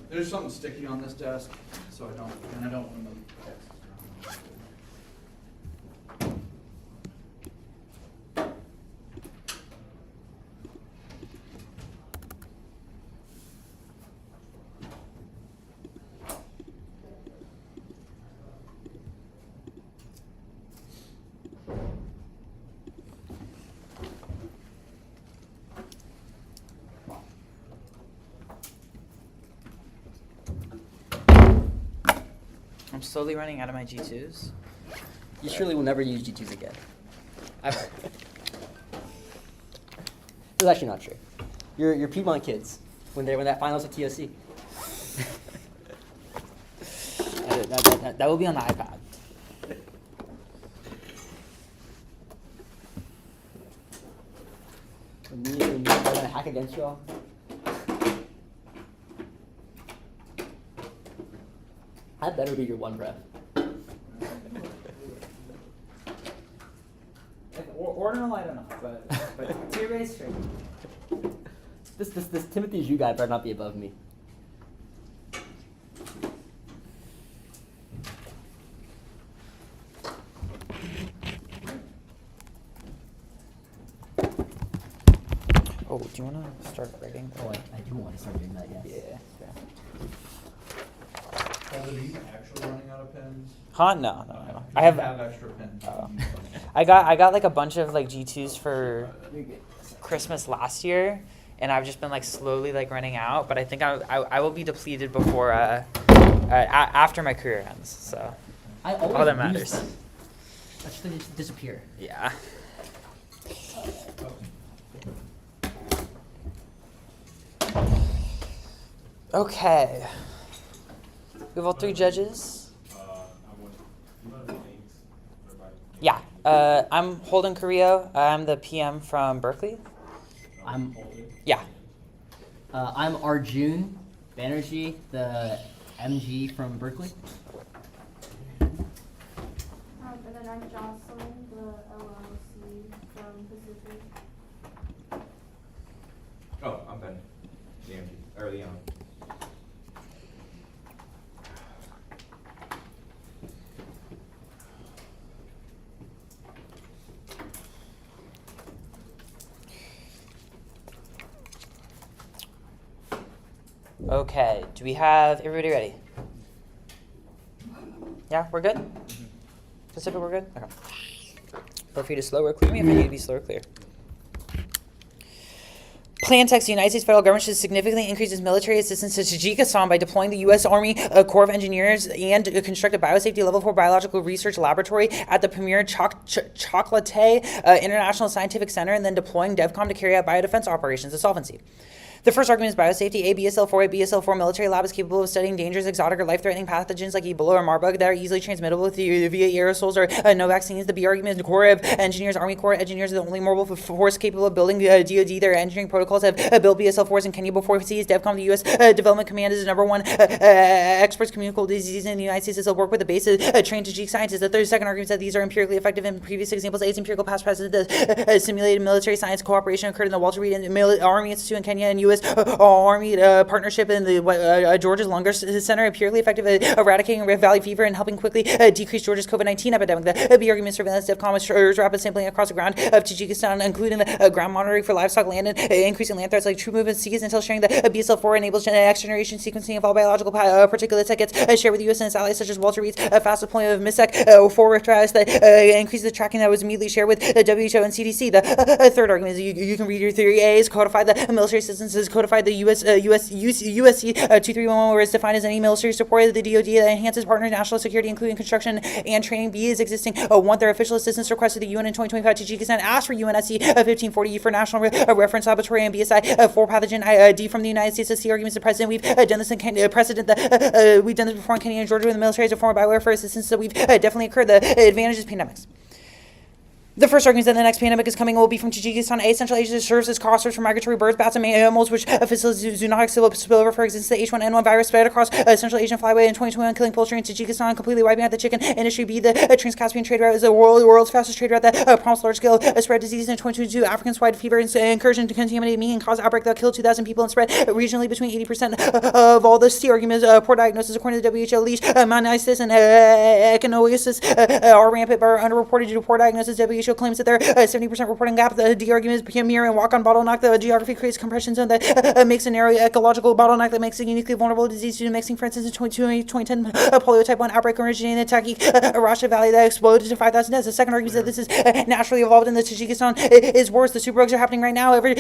There's something sticky on this desk, so I don't want to move desks around. I'm slowly running out of my G2s. You surely will never use G2s again. Ever. It's actually not true. Your Piedmont kids, when that finals with TOC. That will be on the iPad. When you're gonna hack against you all. That better be your one breath. Ordinal, I don't know, but tier base, sure. This Timothy Zhu guy better not be above me. Oh, do you want to start writing? Oh, I do want to start doing that, yes. Yeah. Are you actually running out of pins? Huh? No. I have have. extra pins. I got like a bunch of like G2s for Christmas last year, and I've just been like slowly like running out. But I think I will be depleted before after my career ends. So all that matters. Let's just disappear. Yeah. Okay. We have all three judges. Yeah. I'm Holden Carrillo. I'm the PM from Berkeley. Yeah. I'm Arjun Banerjee, the MG from Berkeley. And then I'm Jocelyn, the LLC from Pacific. Oh, I'm Ben, the MG, or Leon. Okay. Do we have everybody ready? Yeah, we're good? Pacific, we're good? Okay. Feel free to slow or clear me if I need to be slow or clear. Plan text: the United States federal government should significantly increase its military assistance to Tajikistan by deploying the U.S. Army Corps of Engineers and construct a biosafety level 4 biological research laboratory at the premier Chocolate International Scientific Center, and then deploying DEVCOM to carry out biodefense operations. The solvency. The first argument is biosafety. A BSL-4 military lab is capable of studying dangerous, exotic, or life-threatening pathogens like Ebola or Marburg that are easily transmittable via aerosols or no vaccines. The B argument is the Corps of Engineers, Army Corps Engineers are the only mobile force capable of building DoD. Their engineering protocols have built BSL-4s in Kenya before seas. DEVCOM, the U.S. Development Command, is the number one experts communicable disease in the United States. They'll work with the base of trained Tajik scientists. The third second argument is that these are empirically effective in previous examples. A is empirical past precedent. The simulated military science cooperation occurred in the Walter Reed Army Institute in Kenya and U.S. Army partnership in the Georgia's Lunger Center, purely effective at eradicating Rift Valley fever and helping quickly decrease Georgia's COVID-19 epidemic. The B argument surveillance DEVCOM assures rapid sampling across the ground of Tajikistan, including the ground monitoring for livestock, land, and increasing land threats like troop movement seas, until sharing the BSL-4 enables next generation sequencing of all biological particulates that gets shared with the U.S. and its allies, such as Walter Reed's fast deployment of MISEC-4 Rift that increases the tracking that was immediately shared with the WHO and CDC. The third argument is you can read your theory. A is codified the military assistance is codified the USC 2311, where it's defined as any military support of the DoD that enhances partner national security, including construction and training. B is existing. One, their official assistance request to the UN in 2025. Tajikistan asked for UNSC 1540 for national reference laboratory and BSI 4 pathogen ID from the United States. The C arguments the president. We've done this in Kenya, we've done this before in Kenya and Georgia when the military is a form of byware for assistance, so we've definitely occurred. The advantages pandemics. The first argument that the next pandemic is coming will be from Tajikistan. A, Central Asia serves as cause source for migratory birds, bats, and animals, which facilitates zoonotic spillover for existence. The H1N1 virus spread across Central Asian flyway in 2021, killing poultry in Tajikistan, completely wiping out the chicken industry. B, the Trans-Caspian trade route is the world's fastest trade route that prompts large-scale spread disease in 2022. African swine fever incursion to contaminate meat and cause outbreak that killed 2,000 people and spread regionally between 80% of all the C arguments. Poor diagnosis, according to the WHO. Leash, meningitis, and echinosis are rampant but are underreported due to poor diagnosis. WHO claims that there 70% reporting gap. The D argument is premier and walk-on bottleneck. The geography creates compression zone that makes a narrow ecological bottleneck that makes a uniquely vulnerable disease due to mixing. For instance, in 2010, polio type 1 outbreak originated in the Taki Rasha Valley that exploded to 5,000 deaths. The second argument is that this is naturally evolved in the Tajikistan is worse. The superbugs are happening right now. Every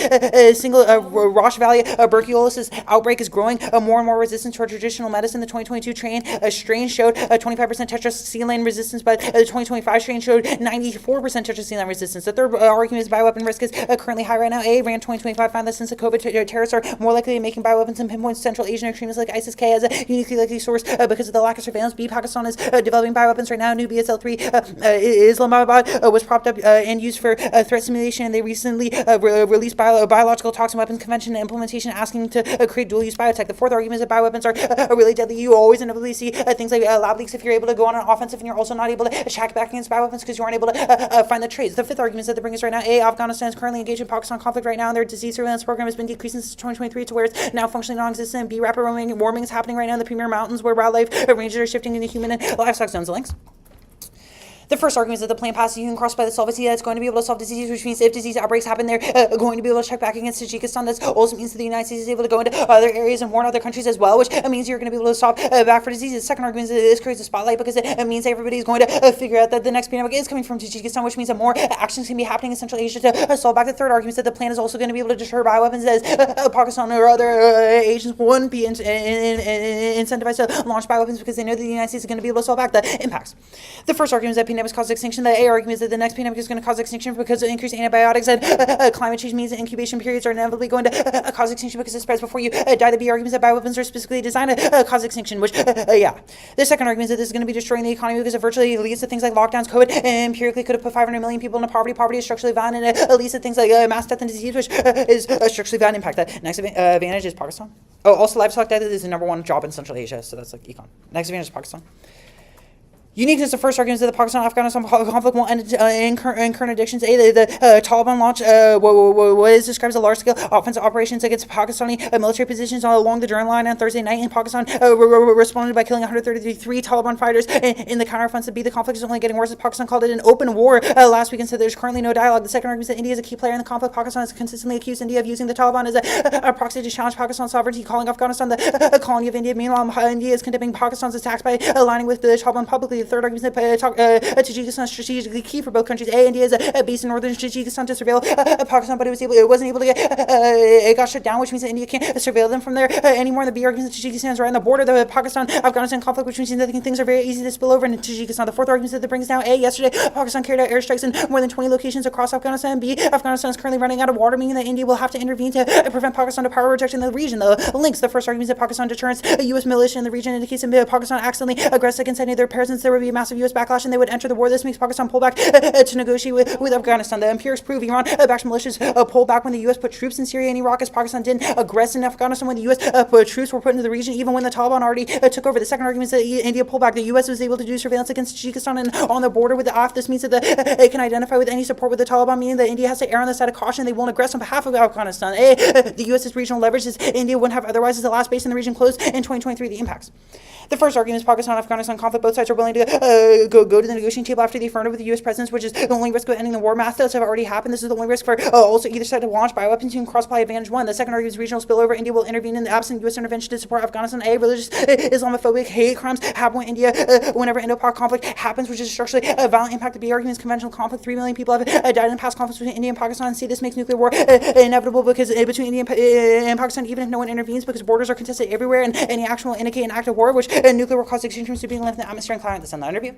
single Rasha Valley tuberculosis outbreak is growing more and more resistant to our traditional medicine. The 2022 strain showed 25% tetracycline resistance, but the 2025 strain showed 94% tetracycline resistance. The third argument is bioweapon risk is currently high right now. A, RAND 2025 found that since the COVID terrorists are more likely to making bioweapons and pinpoint Central Asian extremists like ISIS-K as a uniquely likely source because of the lack of surveillance. B, Pakistan is developing bioweapons right now. New BSL-3 Islamabad was propped up and used for threat simulation. They recently released biological toxin weapons convention and implementation asking to create dual-use biotech. The fourth argument is that bioweapons are really deadly. You always inevitably see things like lab leaks if you're able to go on an offensive and you're also not able to check back against bioweapons because you aren't able to find the trace. The fifth argument is that they bring us right now. A, Afghanistan is currently engaged in Pakistan conflict right now, and their disease surveillance program has been decreasing since 2023 to where it's now functionally non-existent. B, rapid warming is happening right now in the Premier Mountains where wildlife ranges are shifting into human and livestock zones. Links. The first argument is that the plan passes you can cross by the solvency that's going to be able to solve disease, which means if disease outbreaks happen, they're going to be able to check back against Tajikistan. That also means that the United States is able to go into other areas and warn other countries as well, which means you're going to be able to stop back for diseases. The second argument is that this creates a spotlight because it means everybody's going to figure out that the next pandemic is coming from Tajikistan, which means that more actions can be happening in Central Asia to solve back. The third argument is that the plan is also going to be able to deter bioweapons as Pakistan or other agents wouldn't be incentivized to launch bioweapons because they know that the United States is going to be able to solve back the impacts. The first argument is that pandemics cause extinction. The A argument is that the next pandemic is going to cause extinction because of increased antibiotics and climate change means that incubation periods are inevitably going to cause extinction because it spreads before you die. The B argument is that bioweapons are specifically designed to cause extinction, which, yeah. The second argument is that this is going to be destroying the economy because it virtually leads to things like lockdowns. COVID empirically could have put 500 million people into poverty. Poverty is structurally violent and it leads to things like mass death and disease, which is a structurally violent impact. The next advantage is Pakistan. Oh, also livestock death is the #1 job in Central Asia, so that's like econ. Next advantage is Pakistan. Uniqueness, the first argument is that the Pakistan-Afghanistan conflict will end in current addictions. A, the Taliban launched what is described as a large-scale offensive operations against Pakistani military positions along the Durand line on Thursday night, and Pakistan responded by killing 133 Taliban fighters in the counteroffensive. B, the conflict is only getting worse as Pakistan called it an open war last week and said there's currently no dialogue. The second argument is that India is a key player in the conflict. Pakistan has consistently accused India of using the Taliban as a proxy to challenge Pakistan's sovereignty, calling Afghanistan the colony of India. Meanwhile, India is condemning Pakistan's attacks by aligning with the Taliban publicly. The third argument is that Tajikistan is strategically key for both countries. A, India is based in northern Tajikistan to surveil Pakistan, but it wasn't able to get it got shut down, which means that India can't surveil them from there anymore. The B argument is that Tajikistan is right on the border of the Pakistan-Afghanistan conflict, which means that things are very easy to spill over into Tajikistan. The fourth argument is that brings down A, yesterday Pakistan carried out airstrikes in more than 20 locations across Afghanistan. B, Afghanistan is currently running out of water, meaning that India will have to intervene to prevent Pakistan to power rejection in the region. The links, the first argument is that Pakistan deterrence U.S. militia in the region indicates that Pakistan accidentally aggressed against any of their presence. There would be a massive U.S. backlash and they would enter the war. This makes Pakistan pull back to negotiate with Afghanistan. The empirics prove Iran-backed militias pulled back when the U.S. put troops in Syria and Iraq, as Pakistan didn't aggress in Afghanistan when the U.S. Troops were put into the region, even when the Taliban already took over. The second argument is that India pulled back. The U.S. was able to do surveillance against Tajikistan and on the border with the AF. This means that it can identify with any support with the Taliban, meaning that India has to err on the side of caution. They won't aggress on behalf of Afghanistan. The U.S.'s regional leverage as India wouldn't have otherwise as the last base in the region closed in 2023. The impacts. The first argument is Pakistan-Afghanistan conflict. Both sides are willing to go to the negotiating table after the affirmative with the U.S. presence, which is the only risk of ending the war. Mass deaths have already happened. This is the only risk for also either side to launch bioweapons. You can cross-apply advantage one. The second argument is regional spillover. India will intervene in the absent U.S. intervention to support Afghanistan. Religious Islamophobic hate crimes happen when whenever Indo-Pak conflict happens, which is structurally a violent impact. The B argument is conventional conflict. 3 million people have died in past conflicts between India and Pakistan. C, this makes nuclear war inevitable because between India and Pakistan, even if no one intervenes, because borders are contested everywhere and any action will indicate an act of war, which nuclear will cause extinction to being left in the atmosphere and climate. This on the interview.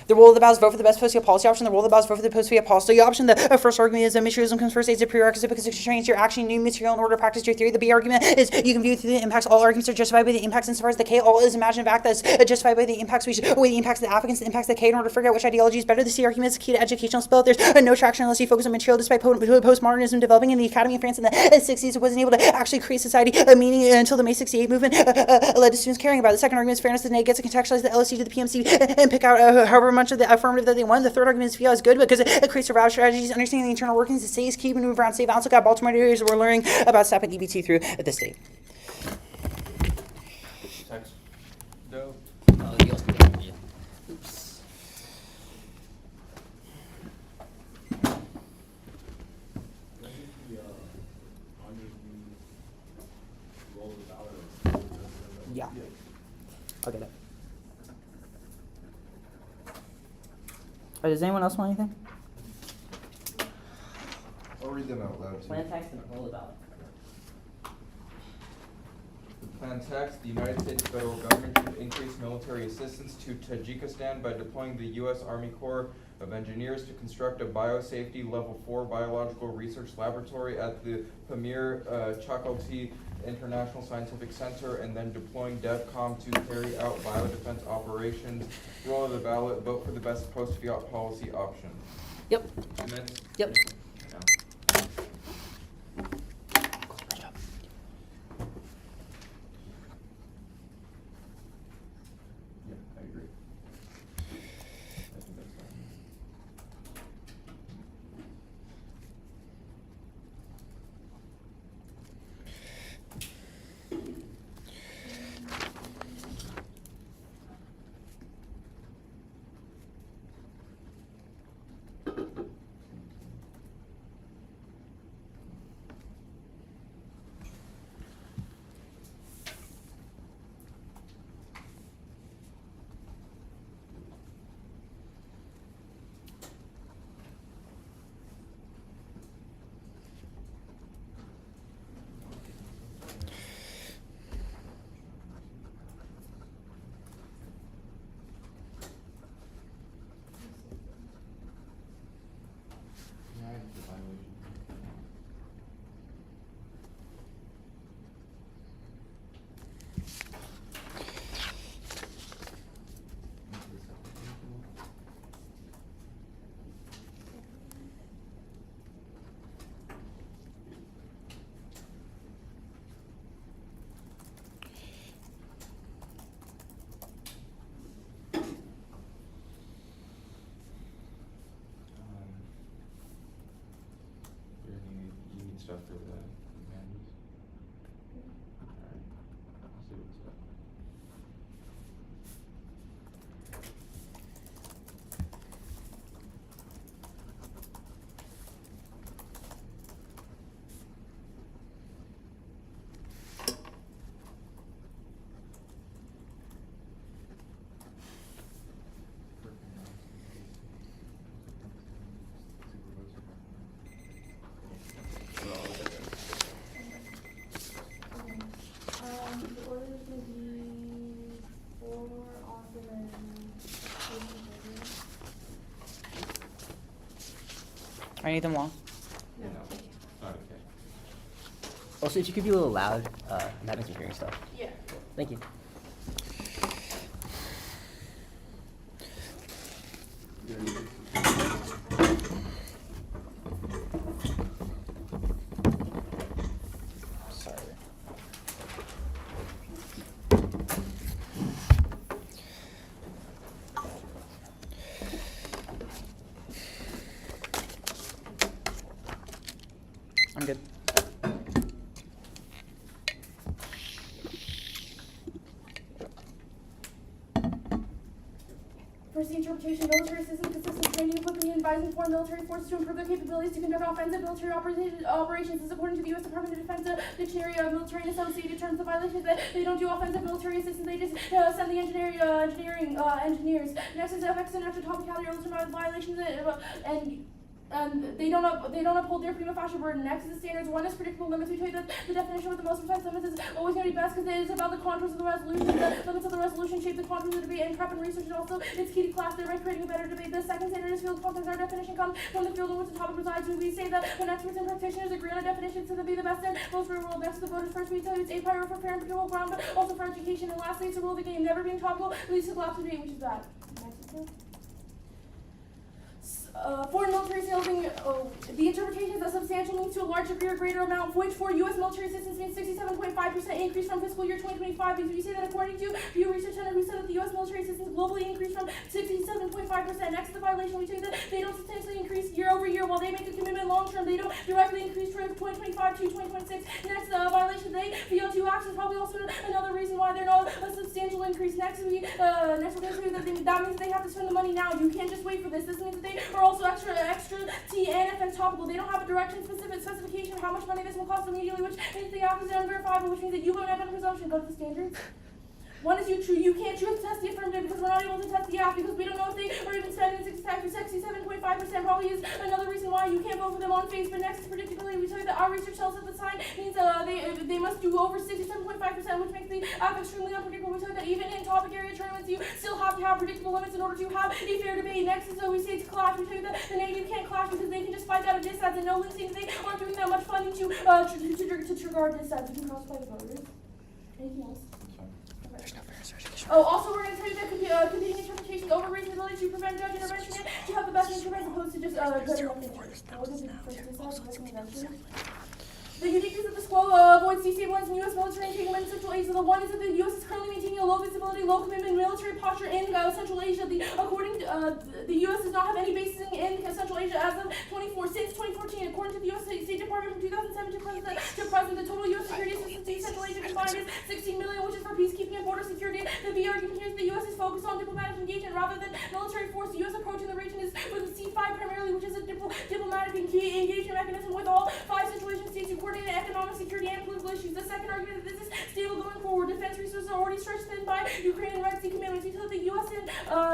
The role of the BOWs, vote for the best post-field policy option. The role of the BOWs, vote for the post-field policy option. The first argument is that materialism comes first. It's a prerequisite because it constrains your action, new material in order to practice your theory. The B argument is you can view through the impacts. All arguments are justified by the impacts insofar as the K. All is imaginative act that's justified by the impacts. We should weigh the impacts of the applicants, the impacts of the K in order to figure out which ideology is better. The C argument is key to educational spell. There's no traction unless you focus on material. Despite postmodernism developing in the Academy of France in the 60s, it wasn't able to actually create society meaning until the May 68 movement led to students caring about it. The second argument is fairness. The N gets to contextualize the LSC to the PMC and pick out however much of the affirmative that they want. The third argument is FIA is good because it creates survival strategies. Understanding the internal workings of states, keep and move around state balance. Look at Baltimore areas. We're learning about STEP and EBT through the state. Text. No. Oops. Yeah. I'll get it. Does anyone else want anything? I'll read them out loud too. Plan text and roll the ballot. The plan text, the United States federal government should increase military assistance to Tajikistan by deploying the U.S. Army Corps of Engineers to construct a biosafety level 4 biological research laboratory at the Pamir Chakalti International Scientific Center, and then deploying DEVCOM to carry out biodefense operations. Roll of the ballot, vote for the best post-fiat policy option. Yep. 2 minutes? Yep. No. Yeah, I agree. I think that's fine. Yeah, it's a violation. You need stuff for the manuals? Alright, I'll see what's up. The order is gonna be 4, Austin, and I need them long. No, it's not okay. Also, if you could be a little loud, I'm having some hearing stuff. Yeah. Thank you. Sorry. I'm good. First, the interpretation. Military assistance consists of training, equipping, and advising foreign military forces to improve their capabilities to conduct offensive military operations. This, according to the U.S. Department of Defense Dictionary of Military and Associated Terms of violations, that they don't do offensive military assistance. They just send the engineers. Next is effects and after topicality or violations and They don't uphold their prima facie burden. Next is the standards. One is predictable limits. We tell you that the definition with the most precise limits is always going to be best because it is about the contours of the resolution. The limits of the resolution shape the contours of the debate, and prep and research is also it's key to class, thereby creating a better debate. The second standard is field context. Our definition comes from the field in which the topic resides. We say that when experts and practitioners agree on a definition, so that be the best and most real world. Next to the voters first, we tell you it's a priori for fair and predictable ground, but also for education. And lastly, it's a rule of the game. Never being topical leads to collapse of debate, which is bad. Next one. Foreign military sales, the interpretation is that substantial means to a large degree or greater amount, which for U.S. military assistance means 67.5% increase from fiscal year 2025. Because we say that according to Pew Research Center, who said that the U.S. military assistance globally increased from 67.5%. Next to the violation, we say that they don't substantially increase year over year. While they make a commitment long term, they don't directly increase from 2025 to 2026. Next violation, they fail to act is probably also another reason why they're not a substantial increase. Next we're going to say that means they have to spend the money now. You can't just wait for this. This means that they are also extra T and FX topical. They don't have a direction specification of how much money this will cost immediately, which means the app is unverifiable, which means that you don't have a presumption. Go to the standards. One is you can't choose to test the affirmative because we're not able to test the app because we don't know if they are even spending 67.5%. Probably is another reason why you can't vote for them on Facebook. Next is predictability. We tell you that our research tells us that the sign means they must do over 67.5%, which makes the app extremely unpredictable. We tell you that even in topic area tournaments, you still have to have predictable limits in order to have a fair debate. Next is we say it's clash. We tell you that the negative can't clash because they can just spike out of diss ads and no links since they aren't doing that much funding to trigger our diss ads. You can cross-play the voters. Anything else? Oh, also we're going to tell you that competing interpretations over reasonability to prevent judge intervention and to have the best interest as opposed to just the uniqueness of the squall avoids destabilizing U.S. military entanglement in Central Asia. The one is that the U.S. is currently maintaining a low visibility, low commitment military posture in Central Asia. According to the U.S. does not have any bases in Central Asia as of since 2014. According to the U.S. State Department from 2007 to present, the total U.S. security assistance to Central Asia combined is $16 million, which is for peacekeeping and border security. The argument here is the U.S. is focused on diplomatic engagement rather than military force. The U.S. approach in the region is with the C5 primarily, which is a diplomatic engagement mechanism with all 5 Central Asian states to coordinate economic, security, and political issues. The second argument is that this is stable going forward. Defense resources are already stretched thin by Ukraine and Red Sea commitments. We tell that the U.S.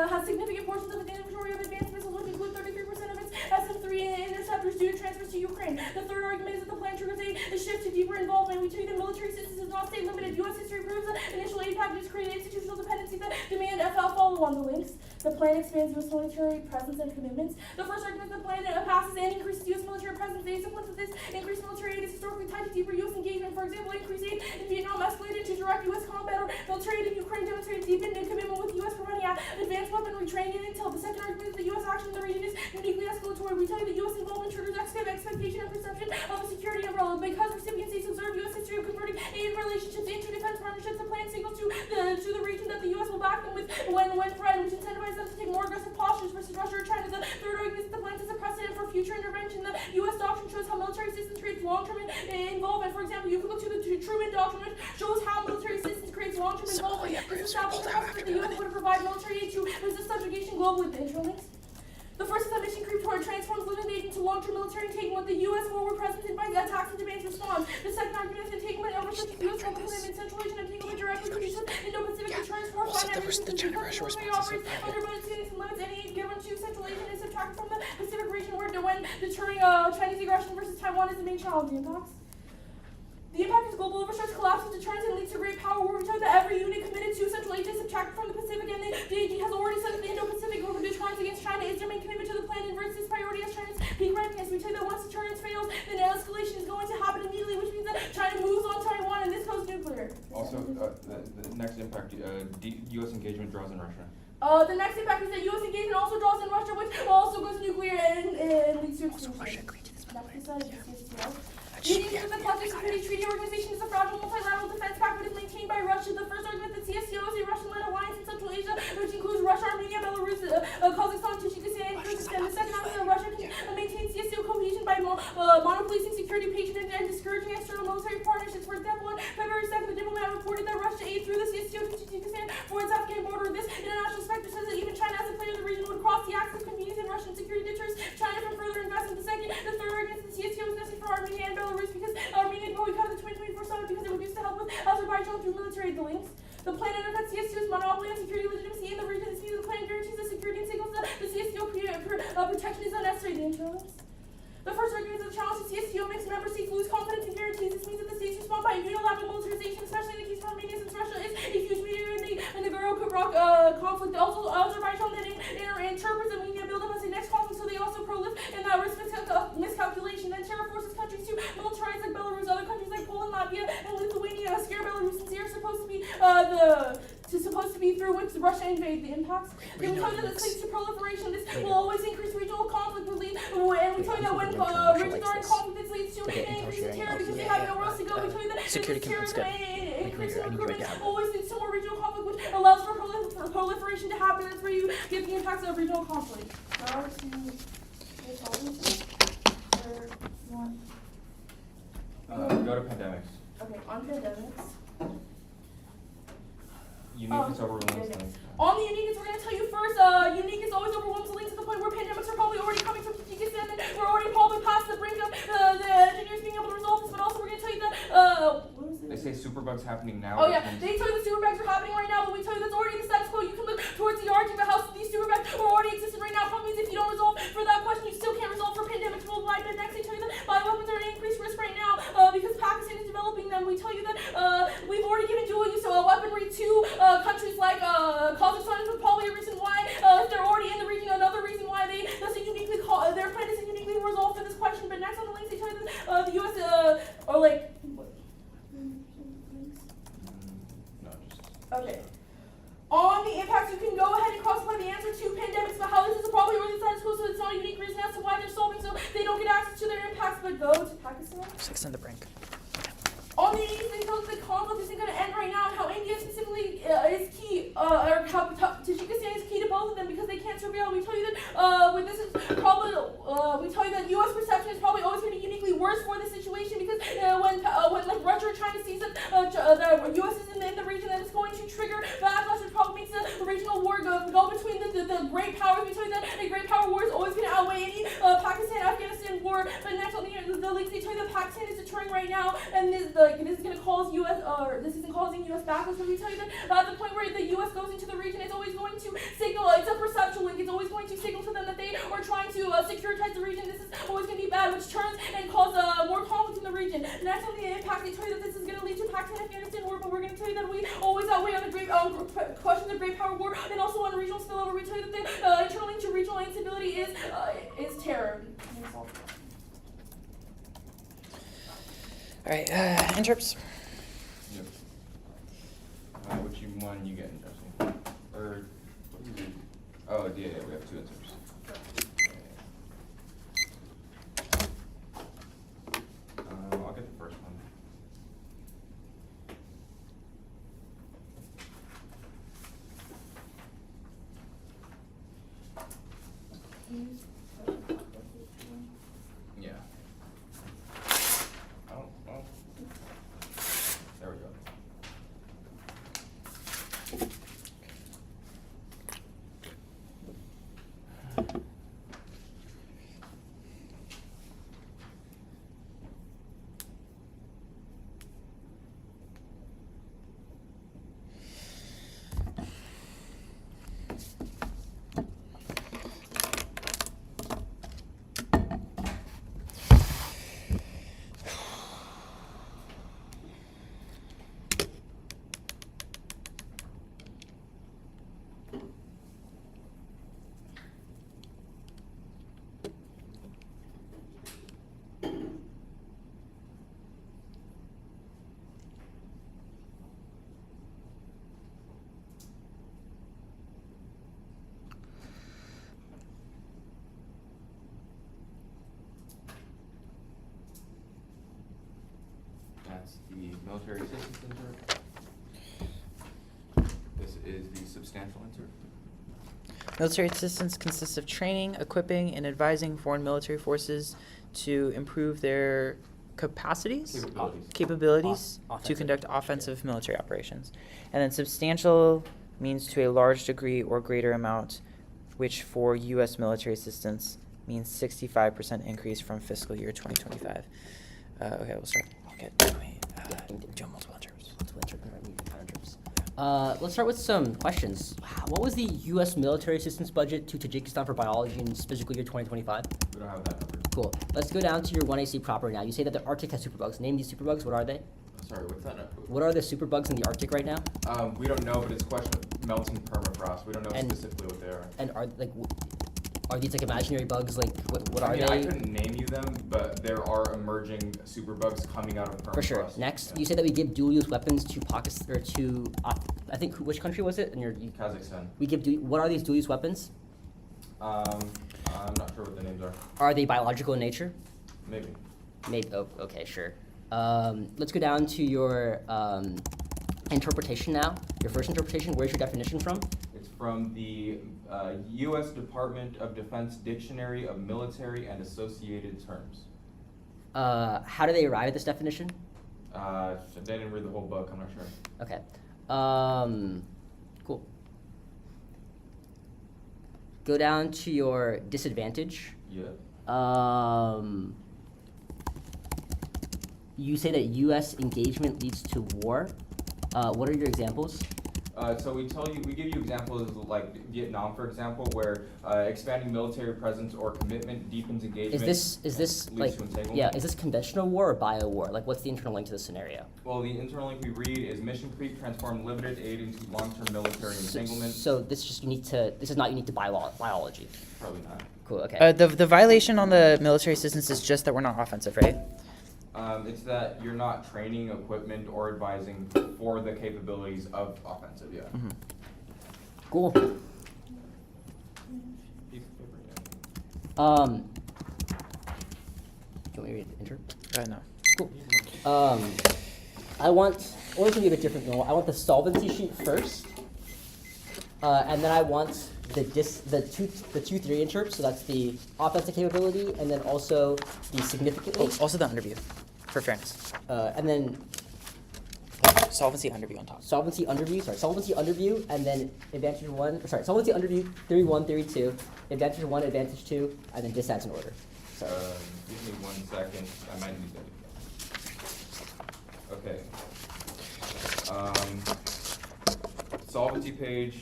has significant portions of its inventory of advanced missiles, which include 33% of its SM-3 interceptors due to transfers to Ukraine. The third argument is that the plan triggers a shift to deeper involvement. We tell you that military assistance is not state limited. U.S. history proves that initial aid packages create institutional dependencies that demand follow on the links. The plan expands U.S. military presence and commitments. The first argument is the plan passes and increases U.S. military presence. The support that this increased military aid is historically tied to deeper U.S. engagement. For example, increased aid in Vietnam escalated to direct U.S. combat, or military aid in Ukraine demonstrated deepened commitment with the U.S. providing advanced weaponry training and intel. The second argument is that U.S. action in the region is uniquely escalatory. We tell you that U.S. involvement triggers expectation and perception of a security umbrella. Because recipient states observe U.S. history of converting aid relationships into defense partnerships, the plan signals to the region that the U.S. will back them with when threatened, which incentivizes them to take more aggressive postures versus Russia or China. The third argument is that the plan is a precedent for future intervention. The U.S. doctrine shows how military assistance creates long-term involvement. For example, you can look to the Truman Doctrine, which shows how military assistance creates long-term involvement. This establishes that the U.S. would provide military aid to resist subjugation globally. The interlinks. The first is that mission creep toward transforms living aid into long-term military entanglement. The U.S. forward presence invites attacks and demands response. The second argument is entanglement over such U.S. global commitment. Central Asian entanglement directly produces Indo-Pacific deterrence for finance and military operates under budget ceilings and limits. Any aid given to Central Asian is subtracted from the Pacific region when deterring Chinese aggression versus Taiwan is the main challenge. The impacts. The impact is global overstretch, collapses deterrence, and leads to great power war. We tell that every unit committed to Central Asia is subtracted from the Pacific, and the DAG has already said that the Indo-Pacific over deterrence against China is their main commitment to the plan and inverts its priority as China's peak readiness. We tell you that once deterrence fails, then escalation is going to happen immediately, which means that China moves on Taiwan, and this goes nuclear. Also, the next impact, U.S. engagement draws in Russia. The next impact is that U.S. engagement also draws in Russia, which also goes nuclear and leads to extinction. Leading to the Collective Security Treaty Organization is a fragile multilateral defense pact that is maintained by Russia. The first argument that CSTO is a Russian-led alliance in Central Asia, which includes Russia, Armenia, Belarus, Kazakhstan, Tajikistan, and Kyrgyzstan. The second argument that Russia can maintain CSTO cohesion by monopolicing security patronage and discouraging external military partnerships. For example, on February 2nd, the diplomat reported that Russia aid through the CSTO to Tajikistan for its Afghan border. This international specter says that even China, as a player in the region, would cross the axis of convenience and Russian security deters China from further investment. The third argument is that CSTO is necessary for Armenia and Belarus because Armenia boycotted the 2024 summit because it would use to help with Azerbaijan through military links. The plan undercuts CSTO's monopoly on security legitimacy in the region. This means the plan guarantees the security and signals that the CSTO protection is unnecessary. The interlinks. a challenge to CSTO makes member states lose confidence in guarantees. This means that the states respond by unilateral militarization, especially in the case of Armenia, since Russia is a huge mediator in the Nagorno-Karabakh conflict. Also, Azerbaijan then interprets the media buildup as the next conflict, so they also proliferate in that risk miscalculation. Then terror forces countries to militarize like Belarus. Other countries like Poland, Latvia, and Lithuania scare Belarus, since they are supposed to be through which Russia invade the impacts. Then we tell you that this leads to proliferation. This will always increase regional conflict, and we tell you that when regions are in conflict, this leads to an increase in terror because they have nowhere else to go. We tell you that this terrorism increase in recruitment always leads to more regional conflict, which allows for proliferation to happen. That's where you get the impacts of regional conflict. Go to pandemics. Okay, on pandemics. Uniqueness overrules things. On the uniqueness, we're going to tell you first, uniqueness always overwhelms the links to the point where pandemics are probably already coming from Tajikistan, and we're already probably past the brink of the engineers being able to resolve this, but also we're going to tell you that, what was it? They say superbugs happening now. Oh yeah, which means- they tell you the superbugs are happening right now, but we tell you that's already in the status quo. You can look towards the argument about how these superbugs are already existing right now. Probably means if you don't resolve for that question, you still can't resolve for pandemics worldwide. But next, they tell you that bioweapons are at increased risk right now because Pakistan is developing them. We tell you that we've already given dual use weaponry to countries like Kazakhstan is probably a reason why they're already in the region. Another reason why they doesn't uniquely their plan isn't uniquely resolved for this question. But next on the links, they tell you that the U.S. Or like. No, just. Okay. On the impacts, you can go ahead and cross-apply the answer to pandemics, but how this is probably already status quo, so it's not a unique reason as to why they're solving, so they don't get access to their impacts, but go to Pakistan. 6 on the brink. On the they know that the conflict isn't going to end right now, and how India specifically is key, or how Tajikistan is key to both of them because they can't surveil. We tell you that this is probably, we tell you that U.S. perception is probably always going to be uniquely worse for this situation because when like Russia or China sees that the U.S. is in the region, that it's going to trigger backlash, which probably makes the regional war go between the great powers. We tell you that a great power war is always going to outweigh any Pakistan-Afghanistan war. But next on the links, they tell you that Pakistan is deterring right now, and this is going to cause U.S. or this isn't causing U.S. backlash. But we tell you that at the point where the U.S. goes into the region, it's always going to signal. It's a perceptual link. It's always going to signal to them that they are trying to securitize the region. This is always going to be bad, which turns and cause more conflict in the region. Next on the impact, they tell you that this is going to lead to Pakistan-Afghanistan war. But we're going to tell you that we always outweigh on the great questions of great power war, and also on regional spillover. We tell you that the internal link to regional instability is terror. All right, interps. Yep. Which one you getting, Jesse? Or what is it? Oh, yeah, we have 2 interps. I'll get the first one. Yeah. Oh. There we go. That's the military assistance intern. This is the substantial intern. Military assistance consists of training, equipping, and advising foreign military forces to improve their capacities, capabilities to Offensive. conduct offensive military operations. And then substantial means to a large degree or greater amount, which for U.S. military assistance means 65% increase from fiscal year 2025. Okay, we'll start. Okay, do multiple interps. Let's start with some questions. What was the U.S. military assistance budget to Tajikistan for biology in fiscal year 2025? We don't have that number. Cool. Let's go down to your 1AC proper now. You say that the Arctic has superbugs. Name these superbugs. What are they? Sorry, what's that? What are the superbugs in the Arctic right now? We don't know, but it's a question of melting permafrost. We don't know And- specifically what they are. And are are these like imaginary bugs? Like what are I mean, they? I couldn't name you them, but there are emerging superbugs coming out of permafrost. For sure. Next, Yeah. you say that we give dual-use weapons to Pakistan or to I think which country was it? And Kazakhstan. we give what are these dual-use weapons? I'm not sure what the names are. Are they biological in nature? Maybe. Maybe. Oh, okay, sure. Let's go down to your interpretation now. Your first interpretation. Where's your definition from? It's from the U.S. Department of Defense Dictionary of Military and Associated Terms. How do they arrive at this definition? They didn't read the whole book. I'm not sure. Okay. Cool. Go down to your disadvantage. Yeah. You say that U.S. engagement leads to war. What are your examples? So we give you examples like Vietnam, for example, where expanding military presence or commitment deepens engagement. Is this leads like to entanglement. yeah? Is this conventional war or bio war? Like, what's the internal link to the scenario? Well, the internal link we read is mission creep transform limited aid into long-term military entanglement. So this is just unique to this is not unique to biology. Probably not. Cool. Okay. The violation on the military assistance is just that we're not offensive, right? It's that you're not training, equipment, or advising for the capabilities of offensive. Yeah. Mm-hmm. Cool. Piece of paper, yeah. Do you want me to read the intro? No. Cool. I want, or it's gonna be a bit different. I want the solvency sheet first, and then I want the two theory interps. So that's the offensive capability, and then also the significantly, Also the underview, for fairness. and then Solvency underview on top. solvency underview, and then advantage one. Sorry, solvency underview, theory 1, theory 2, advantage 1, advantage 2, and then distats in order. So Give me 1 second. I might need that again. Okay. Solvency page,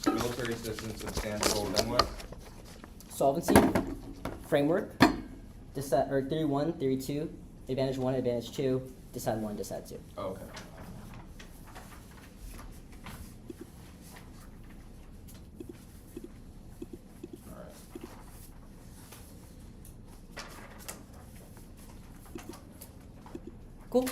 military assistance, substantial, then what? solvency framework, distat or theory 1, theory 2, advantage 1, advantage 2, distat 1, distat 2. Oh, okay. Alright. Cool.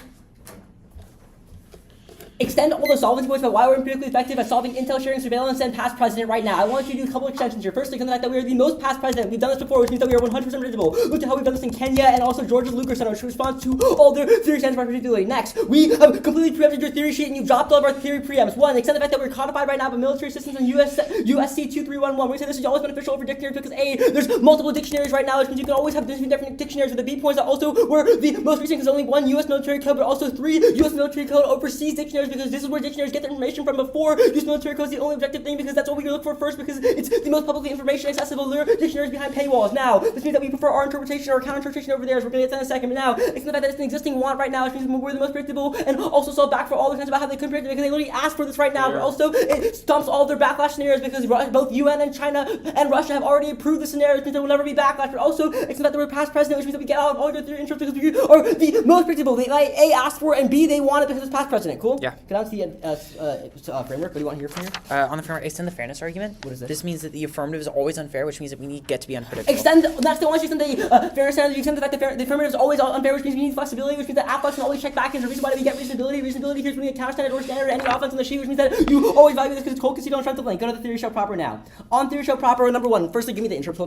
Extend all the solvency points about why we're empirically effective at solving intel sharing, surveillance, and past precedent right now. I want you to do a couple extensions here. Firstly, the fact that we are the most past precedent. We've done this before, which means that we are 100% predictable. Look at how we've done this in Kenya and also Georgia Lucas Center, which responds to all their theory stands by predictability. Next, we have completely preempted your theory sheet and you've dropped all of our theory preempts. One, extend the fact that we're codified right now by military assistance in USC 2311. We say this is always beneficial over dictionaries because A, there's multiple dictionaries right now, which means you can always have different dictionaries with the B points that also were the most recent because only one US military code, but also 3 US military code overseas dictionaries because this is where dictionaries get their information from before. Use military code is the only objective thing because that's what we look for first because it's the most publicly information accessible. There are dictionaries behind paywalls. Now, this means that we prefer our interpretation or counter interpretation over theirs. We're going to get to that in a second. But now, it's the fact that it's an existing want right now, which means we're the most predictable and also solve back for all the kinds about how they couldn't predict it because they literally asked for this right now. But also, it stumps all of their backlash scenarios because both UN and China and Russia have already approved the scenarios, which means there will never be backlash. But also, it's the fact that we're past president, which means that we get out of all your theory intros because we are the most predictable. They A asked for it and B they want it because it's past president. Cool? Yeah. Get on to the framework. What do you want to hear from here? On the framework, extend the fairness argument. What is this? This means that the affirmative is always unfair, which means that we get to be unpredictable. That's the only reason the fairness standard. You extend the fact that the affirmative is always unfair, which means we need flexibility, which means that afflex can always check back. Is the reason why we get reasonability. Reasonability here is when we get counter standard or standard any offense on the sheet, which means that you always value this because it's cold because you don't strength of link. Go to the theory show proper now. On theory show proper, number 1. Firstly, give me the interp.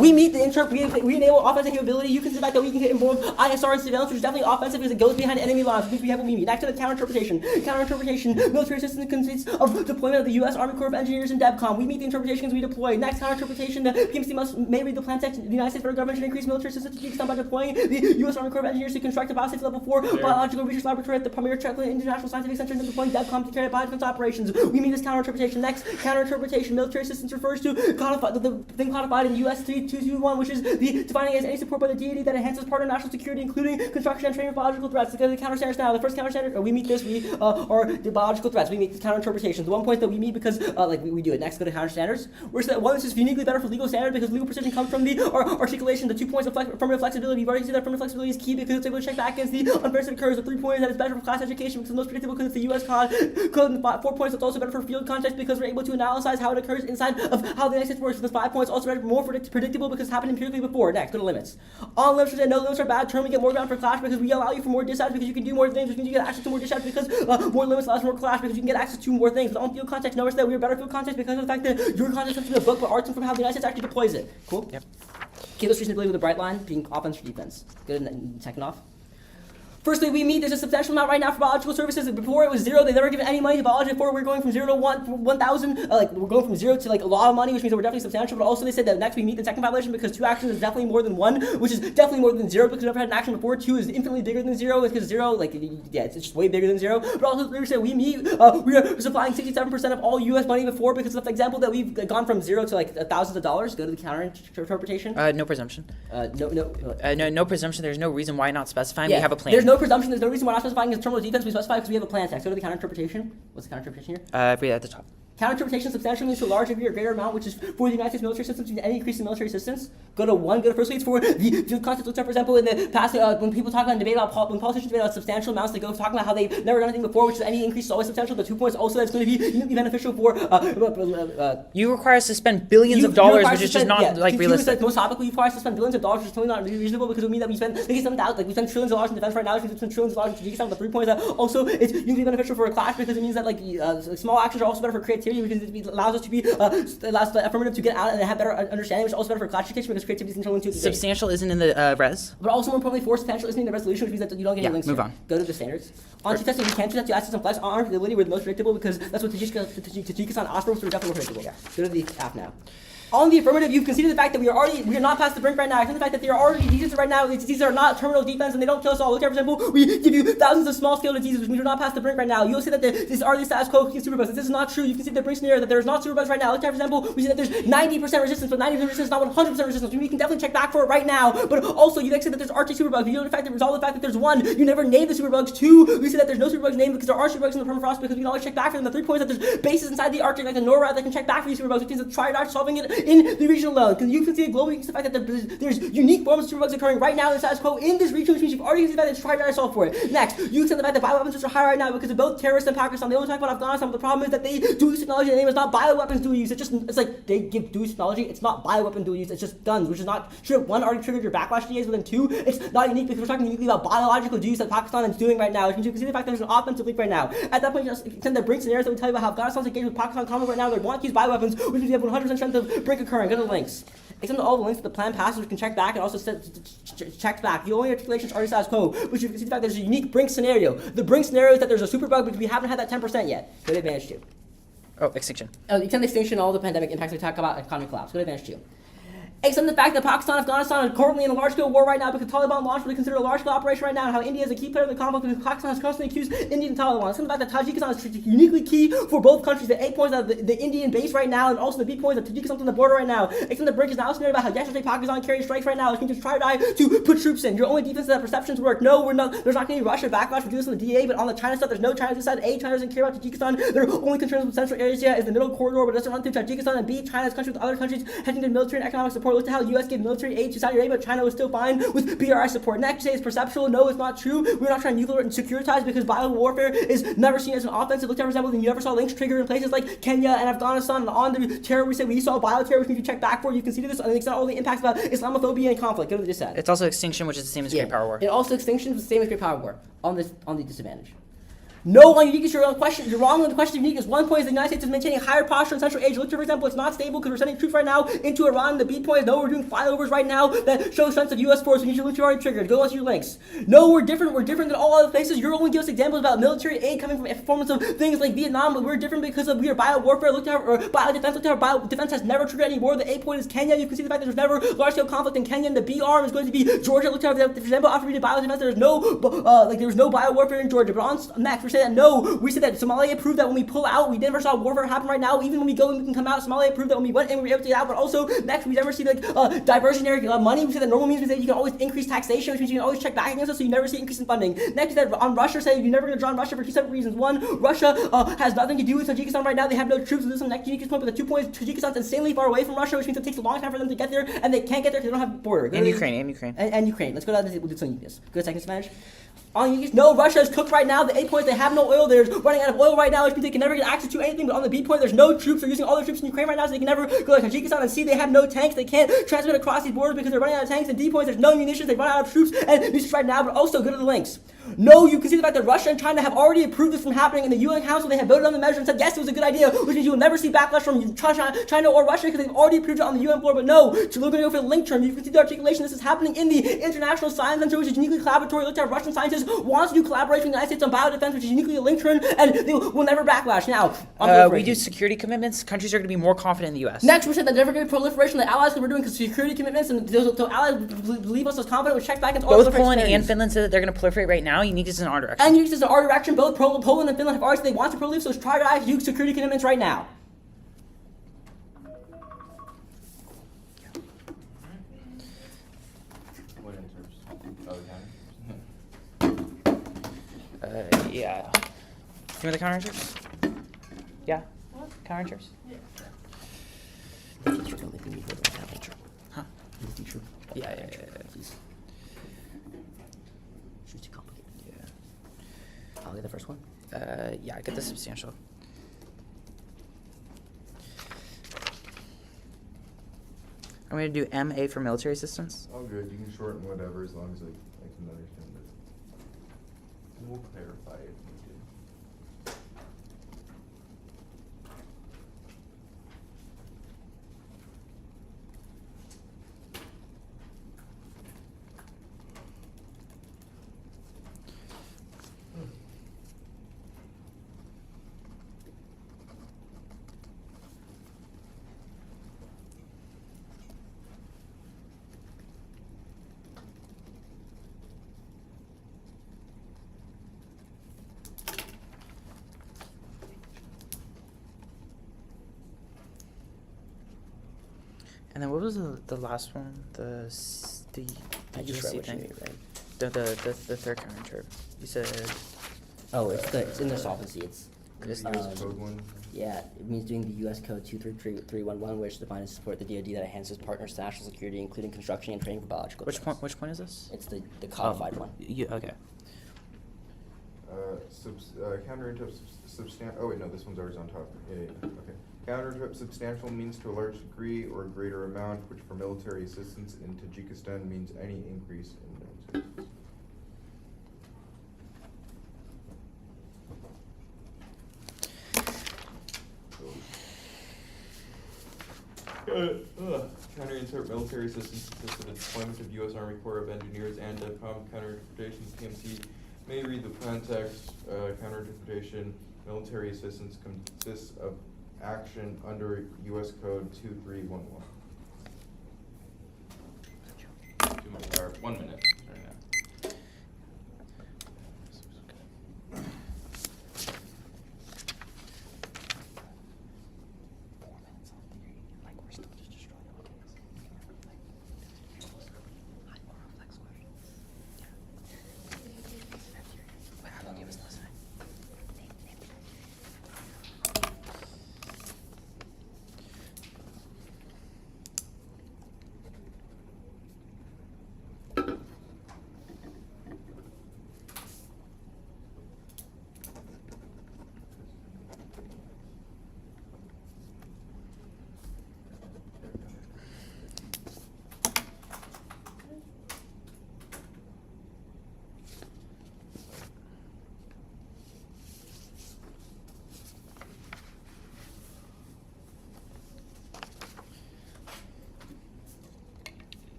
We meet the interp. We enable offensive capability. You can see the fact that we can get involved ISR and surveillance, which is definitely offensive because it goes behind enemy lines, which means we have what we meet. Next to the counter interpretation. Counter interpretation. Military assistance consists of deployment of the U.S. Army Corps of Engineers and DEVCOM. We meet the interpretations we deploy. Next, counter interpretation. The PMC may read the plan text. The United States federal government should increase military assistance to the extent by deploying the U.S. Army Corps of Engineers to construct a biosafety level 4 biological research laboratory at the premier International Scientific Center and deploying DEVCOM to carry out biodefense operations. We meet this counter interpretation. Next, counter interpretation. Military assistance refers to the thing codified in U.S. 3221, which is the defining as any support by the deity that enhances partner national security, including construction and training of biological threats. The counter standards now. The first counter standard, we meet this. We are the biological threats. We make these counter interpretations. The one point that we meet because we do it. Next, go to counter standards. We're saying that one, this is uniquely better for legal standard because legal precision comes from the articulation. The 2 points of affirmative flexibility. You've already seen that affirmative flexibility is key because it's able to check back against the unfairness that occurs. The 3 points that is better for class education because it's most predictable because it's the U.S. code. And 4 points that's also better for field context because we're able to analyze how it occurs inside of how the United States works. The 5 points also better, more predictable because it's happened empirically before. Next, go to limits. All limits and no limits are bad. Term, we get more ground for clash because we allow you for more discharge because you can do more things, which means you get access to more discharge because more limits allows more clash because you can get access to more things. But on field context, notice that we are better field context because of the fact that your context comes from the book, but ours comes from how the United States actually deploys it. Cool? Yep. Key illustration ability with a bright line being offense or defense. Good, and second off. Firstly, we meet there's a substantial amount right now for biological services. Before it was zero, they never given any money to biology. Before we're going from 0 to 1,000, we're going from 0 to a lot of money, which means that we're definitely substantial. But also they said that next we meet the second population because 2 actions is definitely more than 1, which is definitely more than 0 because we never had an action before. 2 is infinitely bigger than 0 because 0, it's just way bigger than 0. But also we said we meet, we are supplying 67% of all U.S. money before because of the example that we've gone from 0 to thousands of dollars. Go to the counter interpretation. No presumption. No presumption. There's no reason why not specifying. Yeah, we have a plan. There's no presumption. There's no reason why not specifying in terms of defense. We specify because we have a plan text. Go to the counter interpretation. What's the counter interpretation here? Read it at the top. Counter-interpretation substantially means to a large degree or greater amount, which is for the United States military systems, any increase in military assistance. Go to 1, go to firstly, it's for the field context. Looks at, for example, in the past, when people talk about and debate about, when politicians debate about substantial amounts, they go talking about how they've never done anything before, which is any increase is always substantial. The 2 points also that's going to be uniquely beneficial for. You require us to spend billions of dollars, which is just not realistic. Most topically, you require us to spend billions of dollars, which is totally not reasonable because it would mean that we spend, we spend trillions of dollars in defense right now, which means we spend trillions of dollars in Tajikistan. The 3 points that also it's uniquely beneficial for a clash because it means that small actions are also better for creativity because it allows us to be allows the affirmative to get out and have better understanding, which is also better for classification because creativity is controlling into the Substantial isn't in the res. But also more importantly, for substantial isn't in the resolution, which means that you don't get any links. Move here. on. Go to the standards. On two testing, we can't do that to access and flex. On predictability, we're the most predictable because that's what Tajikistan asked for, so we're definitely more predictable. Yeah. Go to the app now. On the affirmative, you've conceded the fact that we are not past the brink right now. Except the fact that there are already diseases right now. These are not terminal defense and they don't kill us all. Look at, for example, we give you thousands of small-scale diseases, which means we're not past the brink right now. You'll see that these are the status quo against superbugs. This is not true. You can see the brink scenario that there's not superbugs right now. Look at, for example, we see that there's 90% resistance, but 90% resistance is not 100% resistance. We can definitely check back for it right now. But also, you can say that there's Arctic superbugs. You know the fact that resolve the fact that there's 1. You never name the superbugs. 2, we see that there's no superbugs named because there are superbugs in the permafrost because we can always check back for them. The 3 points that there's bases inside the Arctic, like the NORAD, that can check back for these superbugs, which means that try solving it in the region alone. Because you can see globally, you can see the fact that there's unique forms of superbugs occurring right now in the status quo in this region, which means you've already seen the fact that it's try solve for it. Next, you can see the fact that bioweapons are high right now because of both terrorists and Pakistan. They only talk about Afghanistan, but the problem is that they do use technology. The name is not bioweapons dual use. It's like they give dual use technology. It's not bioweapon dual use. It's just guns, which is not sure. 1 already triggered your backlash DAs, but then 2, it's not unique because we're talking uniquely about biological dual use that Pakistan is doing right now, which means you can see the fact that there's an offensive link right now. At that point, you just extend the brink scenarios that we tell you about how Afghanistan's engaged with Pakistan conflict right now. They want to use bioweapons, which means you have 100% chance of brink occurring. Go to the links. Extend all the links that the plan passes, we can check back and also check back. The only articulations are status quo, which you can see the fact there's a unique brink scenario. The brink scenario is that there's a superbug, but we haven't had that 10% yet. Go to advantage 2. Oh, extinction. Extend the extinction, all the pandemic impacts we talk about, economic collapse. Go to advantage 2. Except the fact that Pakistan and Afghanistan are currently in a large-scale war right now because Taliban launched what they consider a large-scale operation right now, and how India is a key player in the conflict because Pakistan has constantly accused India and Taliban. Except the fact that Tajikistan is uniquely key for both countries. The 8 points of the Indian base right now, and also the B points of Tajikistan on the border right now. Except the brink is now scenario about how yesterday Pakistan carried strikes right now. It can just try to put troops in. Your only defense is that perceptions work. No, we're not. There's not going to be Russia backlash. We do this on the DA, but on the China stuff, there's no China side. A, China doesn't care about Tajikistan. Their only concerns with Central Asia is the middle corridor, but it doesn't run through Tajikistan. And B, China's country with other countries heading to military and economic support. Look at how the U.S. gave military aid to Saudi Arabia, but China was still fine with BRI support. Next, you say it's perceptual. No, it's not true. We're not trying to nuclear and securitize because bio warfare is never seen as an offensive. Look at, for example, you never saw links trigger in places like Kenya and Afghanistan. And on the terror, we say we saw bioterror, which means you check back for. You can see this. And it's not all the impacts about Islamophobia and conflict. Go to the dissent. It's also extinction, which is the same as Great Power War. It also extinction is the same as Great Power War on the disadvantage. No, on unique is your own question. You're wrong on the question of unique. 1 point is the United States is maintaining higher posture in Central Asia. Look, for example, it's not stable because we're sending troops right now into Iran. The B point is no, we're doing flyovers right now that show strength of U.S. force. We need your links you already triggered. Go on to your links. No, we're different. We're different than all other places. You're only giving us examples about military aid coming from performance of things like Vietnam, but we're different because of we are bio warfare. Look at our bio defense. Look at our bio defense has never triggered any war. The A point is Kenya. You can see the fact that there's never large scale conflict in Kenya. And the B arm is going to be Georgia. Look at, for example, after we did bio defense, there's no bio warfare in Georgia. But on next, we're we say that no. We said that Somalia proved that when we pull out, we never saw warfare happen right now. Even when we go and we can come out, Somalia proved that when we went in, we were able to get out. But also, next, we never see like diversionary money. We said that normal means we say you can always increase taxation, which means you can always check back against us, so you never see increase in funding. Next, that on Russia, say you're never going to draw on Russia for two separate reasons. One, Russia has nothing to do with Tajikistan right now. They have no troops. This is the next unique point. But the 2 points, Tajikistan's insanely far away from Russia, which means it takes a long time for them to get there, and they can't get there because they don't have a border. And Ukraine. And Ukraine. Let's go down to we'll do some uniqueness. Go to second Spanish. On uniqueness, no, Russia is cooked right now. The 8 points, they have no oil. They're running out of oil right now, which means they can never get access to anything. But on the B point, there's no troops. They're using all their troops in Ukraine right now, so they can never go to Tajikistan. And C, they have no tanks. They can't transmit across these borders because they're running out of tanks. And D points, there's no munitions. They run out of troops and munitions right now. But also, go to the links. No, you can see the fact that Russia and China have already approved this from happening in the UN Council. They have voted on the measure and said, yes, it was a good idea, which means you will never see backlash from China or Russia because they've already approved it on the UN floor. But no, so we're going to go for the link term. You can see the articulation. This is happening in the International Science Center, which is uniquely collaboratory. Look at Russian scientists want to do collaboration with the United States on biodefense, which is uniquely a link term, and they will never backlash. Now, we do security commitments. Countries are going to be more confident in the U.S. Next, we said that never going to be proliferation of the allies because we're doing security commitments, and so allies believe us as confident. We check back against all Both the Poland and Finland said that they're going to proliferate right now. Unique is in our direction. And unique is in our direction. Both Poland and Finland have already said they want to proliferate, so try to use security commitments right now. What in terms? Yeah. You want the counterinsurance? Yeah? What? Counterinsurance? Yeah. Huh? Yeah. It's too complicated. Yeah. I'll get the first one. Yeah, I get the substantial. I'm going to do MA for military assistance. All good. You can shorten whatever as long as I can understand it. We'll clarify if needed. And then what was the last one? The I just read what you thing? made, right? The third counterinterp. You said Oh, it's in the solvency. It's This- US code one. yeah, it means doing the U.S. Code 23311, which defines to support the DoD that enhances partners' national security, including construction and training for biological. which defense. point? Which point is this? It's the codified one. Okay. Counterintuitive substantial. Oh wait, no, this one's already on top. Yeah. Okay. Counterintuitive substantial means to a large degree or greater amount, which for military assistance in Tajikistan means any increase in military assistance. Counterinsurgent military assistance consists of the deployment of U.S. Army Corps of Engineers and DEVCOM. Counterinterpretation PMC may read the plan text. Counterinterpretation military assistance consists of action under U.S. Code 2311. 1 minute. Sorry now.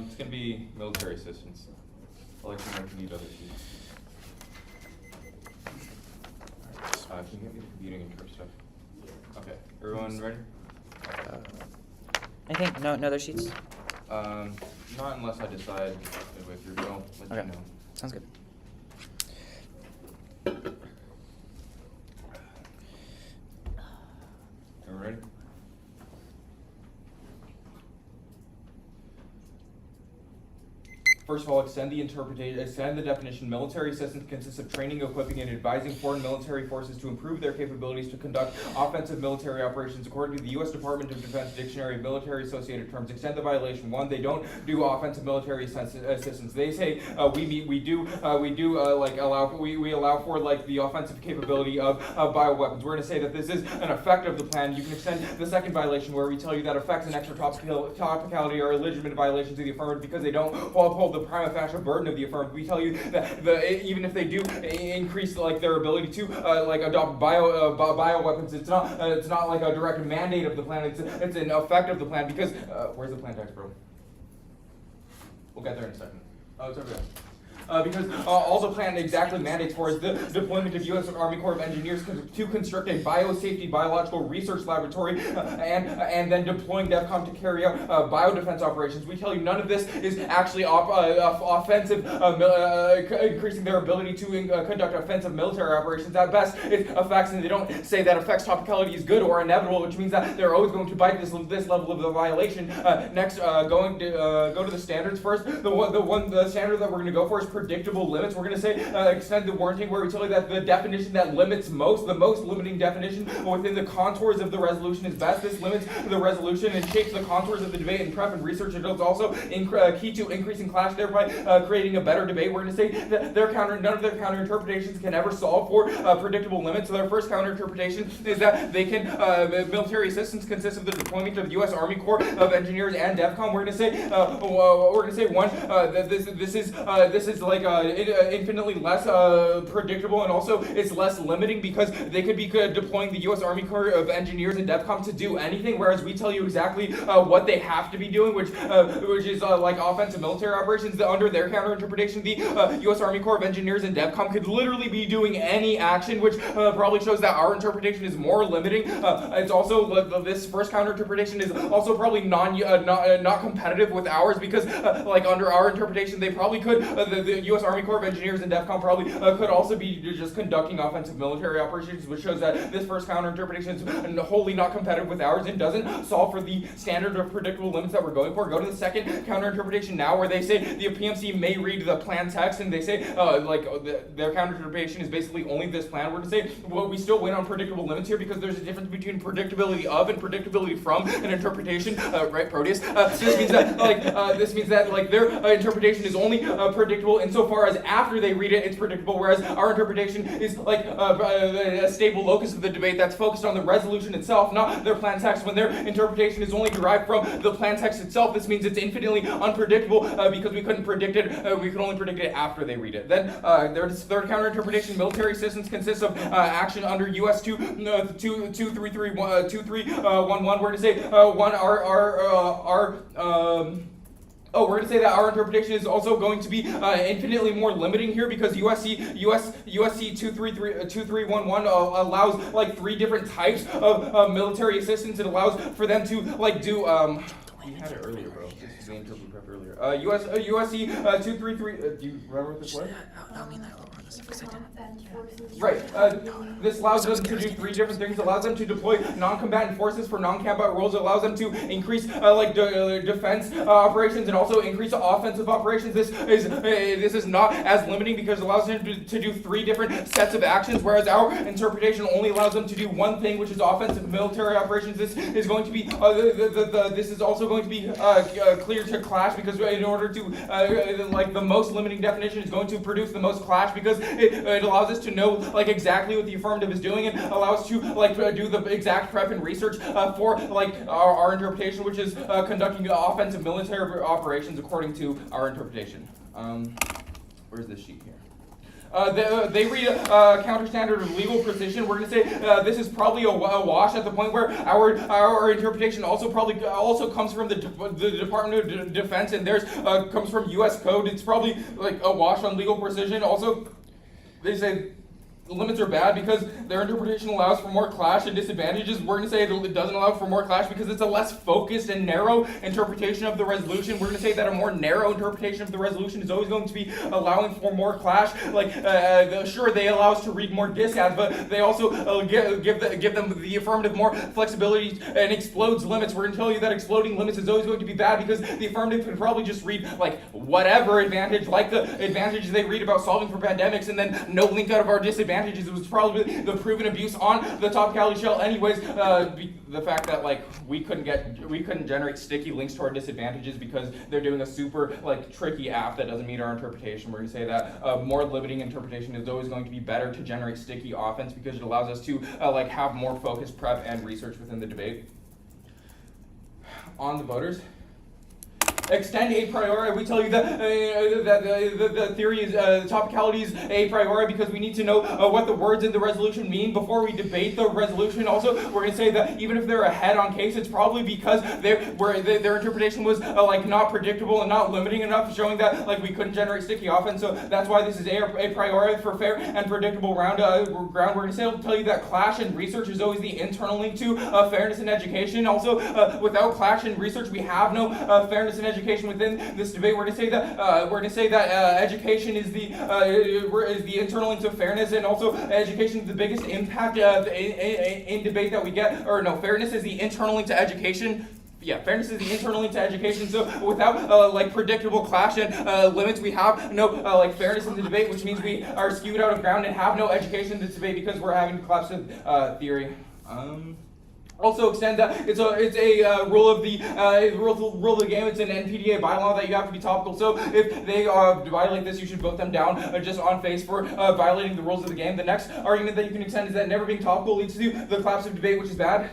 It's gonna be military assistance. I'll let you know if you need other sheets. Can you get me the computing interrupt stuff? Okay, everyone ready? I think no other sheets. Not unless I decide midway through, so I'll let Okay. you know. Sounds good. Everyone ready? First of all, extend the definition. Military assistance consists of training, equipping, and advising foreign military forces to improve their capabilities to conduct offensive military operations according to the U.S. Department of Defense Dictionary of Military Associated Terms. Extend the violation. 1, they don't do offensive military assistance. They say we allow for like the offensive capability of bioweapons. We're going to say that this is an effect of the plan. You can extend the second violation where we tell you that effects and extra topicality are illegitimate violations of the affirmative because they don't uphold the prima facie burden of the affirmative. We tell you that even if they do increase like their ability to like adopt bioweapons, it's not like a direct mandate of the plan. It's an effect of the plan because where's the plan text, bro? We'll get there in a second. Oh, it's over there. Because all the plan exactly mandates for is the deployment of U.S. Army Corps of Engineers to construct a biosafety biological research laboratory and then deploying DEFCON to carry out biodefense operations. We tell you none of this is actually offensive, increasing their ability to conduct offensive military operations. At best, it affects, and they don't say that affects topicality is good or inevitable, which means that they're always going to bite this level of the violation. Next, go to the standards first. The standard that we're going to go for is predictable limits. We're going to say extend the warranting where we tell you that the definition that limits the most limiting definition within the contours of the resolution is best. This limits the resolution and shapes the contours of the debate and prep and research. It is also key to increasing clash, thereby creating a better debate. We're going to say that none of their counter interpretations can ever solve for predictable limits. So their first counter interpretation is that they can military assistance consists of the deployment of U.S. Army Corps of Engineers and DEFCON. We're going to say one that this is like infinitely less predictable, and also it's less limiting because they could be deploying the U.S. Army Corps of Engineers and DEFCON to do anything, whereas we tell you exactly what they have to be doing, which is like offensive military operations. Under their counter interpretation, the U.S. Army Corps of Engineers and DEFCON could literally be doing any action, which probably shows that our interpretation is more limiting. It's also this first counter interpretation is also probably not competitive with ours because like under our interpretation, they probably could the U.S. Army Corps of Engineers and DEFCON probably could also be just conducting offensive military operations, which shows that this first counter interpretation is wholly not competitive with ours and doesn't solve for the standard of predictable limits that we're going for. Go to the second counter interpretation now, where they say the PMC may read the plan text, and they say their counter interpretation is basically only this plan. We're to say, well, we still win on predictable limits here because there's a difference between predictability of and predictability from an interpretation, right, Proteus? This means that their interpretation is only predictable insofar as after they read it, it's predictable, whereas our interpretation is like a stable locus of the debate that's focused on the resolution itself, not their plan text. When their interpretation is only derived from the plan text itself, this means it's infinitely unpredictable because we couldn't predict it. We could only predict it after they read it. Then their third counter interpretation: military assistance consists of action under US 2311. We're to say we're going to say that our interpretation is also going to be infinitely more limiting here because USC 2311 allows like 3 different types of military assistance. It allows for them to like do. We had it earlier, bro. This is the interpretation prep earlier. USC 233. Do you remember what this was? I'll mean that over on this because I didn't. Right. This allows them to do 3 different things. It allows them to deploy non-combatant forces for non-combat roles. It allows them to increase defense operations and also increase offensive operations. This is not as limiting because it allows them to do 3 different sets of actions, whereas our interpretation only allows them to do one thing, which is offensive military operations. This is going to be this is also going to be clear to clash because in order to the most limiting definition is going to produce the most clash because it allows us to know like exactly what the affirmative is doing and allow us to do the exact prep and research for our interpretation, which is conducting offensive military operations according to our interpretation. Where's this sheet here? They read a counter standard of legal precision. We're going to say this is probably a wash at the point where our interpretation also comes from the Department of Defense, and theirs comes from U.S. Code. It's probably like a wash on legal precision. Also, they say limits are bad because their interpretation allows for more clash and disadvantages. We're going to say it doesn't allow for more clash because it's a less focused and narrow interpretation of the resolution. We're going to say that a more narrow interpretation of the resolution is always going to be allowing for more clash. Like, sure, they allow us to read more disads, but they also give them the affirmative more flexibility and explodes limits. We're going to tell you that exploding limits is always going to be bad because the affirmative can probably just read like whatever advantage, like the advantages they read about solving for pandemics, and then no link out of our disadvantages. It was probably the proven abuse on the topicality shell anyways. The fact that like we couldn't generate sticky links to our disadvantages because they're doing a super like tricky app that doesn't meet our interpretation. We're going to say that more limiting interpretation is always going to be better to generate sticky offense because it allows us to like have more focused prep and research within the debate. On the voters. Extend a priori. We tell you that the theory is the topicality is a priori because we need to know what the words in the resolution mean before we debate the resolution. Also, we're going to say that even if they're ahead on case, it's probably because their interpretation was like not predictable and not limiting enough, showing that like we couldn't generate sticky offense. So that's why this is a priori for fair and predictable ground. We're going to say tell you that clash and research is always the internal link to fairness in education. Also, without clash and research, we have no fairness in education within this debate. We're going to say that education is the internal link to fairness, and also education is the biggest impact in debate that we get. Or no, fairness is the internal link to education. Yeah, fairness is the internal link to education. So without like predictable clash and limits, we have no like fairness in the debate, which means we are skewed out of ground and have no education in this debate because we're having to collapse theory. Also extend that it's a rule of the rule of the game. It's an NPTE bylaw that you have to be topical. So if they violate this, you should vote them down just on face for violating the rules of the game. The next argument that you can extend is that never being topical leads to the collapse of debate, which is bad.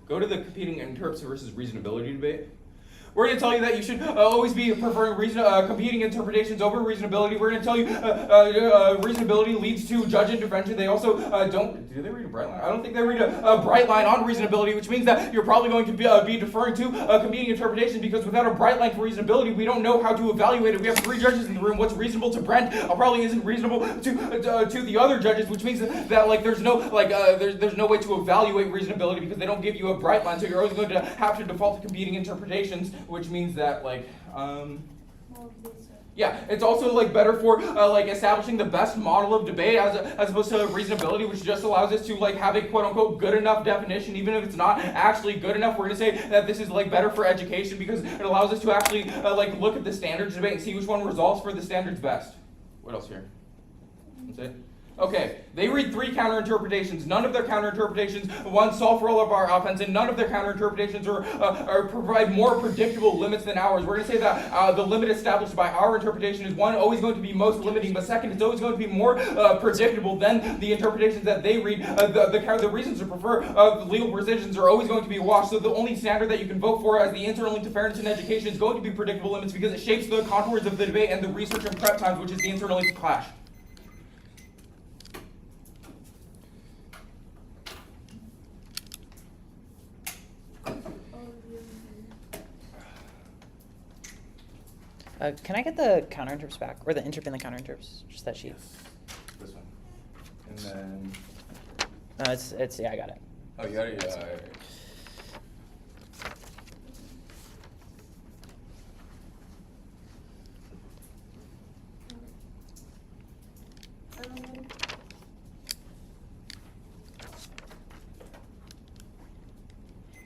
Go to the competing interps versus reasonability debate. We're going to tell you that you should always be preferring competing interpretations over reasonability. We're going to tell you reasonability leads to judge intervention. They also do they read a bright line? I don't think they read a bright line on reasonability, which means that you're probably going to be deferring to competing interpretation because without a bright line for reasonability, we don't know how to evaluate it. We have 3 judges in the room. What's reasonable to Brent probably isn't reasonable to the other judges, which means that like there's no there's no way to evaluate reasonability because they don't give you a bright line. So you're always going to have to default to competing interpretations, which means that like yeah, it's also like better for like establishing the best model of debate as opposed to reasonability, which just allows us to like have a quote unquote good enough definition, even if it's not actually good enough. We're gonna say that this is like better for education because it allows us to actually like look at the standards debate and see which one resolves for the standards best. What else here? That's it. Okay, they read 3 counter-interpretations. None of their counter-interpretations, one, solve for all of our offense, and none of their counter-interpretations are provide more predictable limits than ours. We're going to say that the limit established by our interpretation is, 1, always going to be most limiting, but 2nd, it's always going to be more predictable than the interpretations that they read. The reasons to prefer legal precisions are always going to be washed, so the only standard that you can vote for as the internal link to fairness in education is going to be predictable limits because it shapes the contours of the debate and the research and prep times, which is the internal link to clash. Can I get the counterinterps back, or the interp and the counterinterps? Just that sheet. Yes. This one. And then. No, it's yeah, I got it. Oh, you got it. Yeah.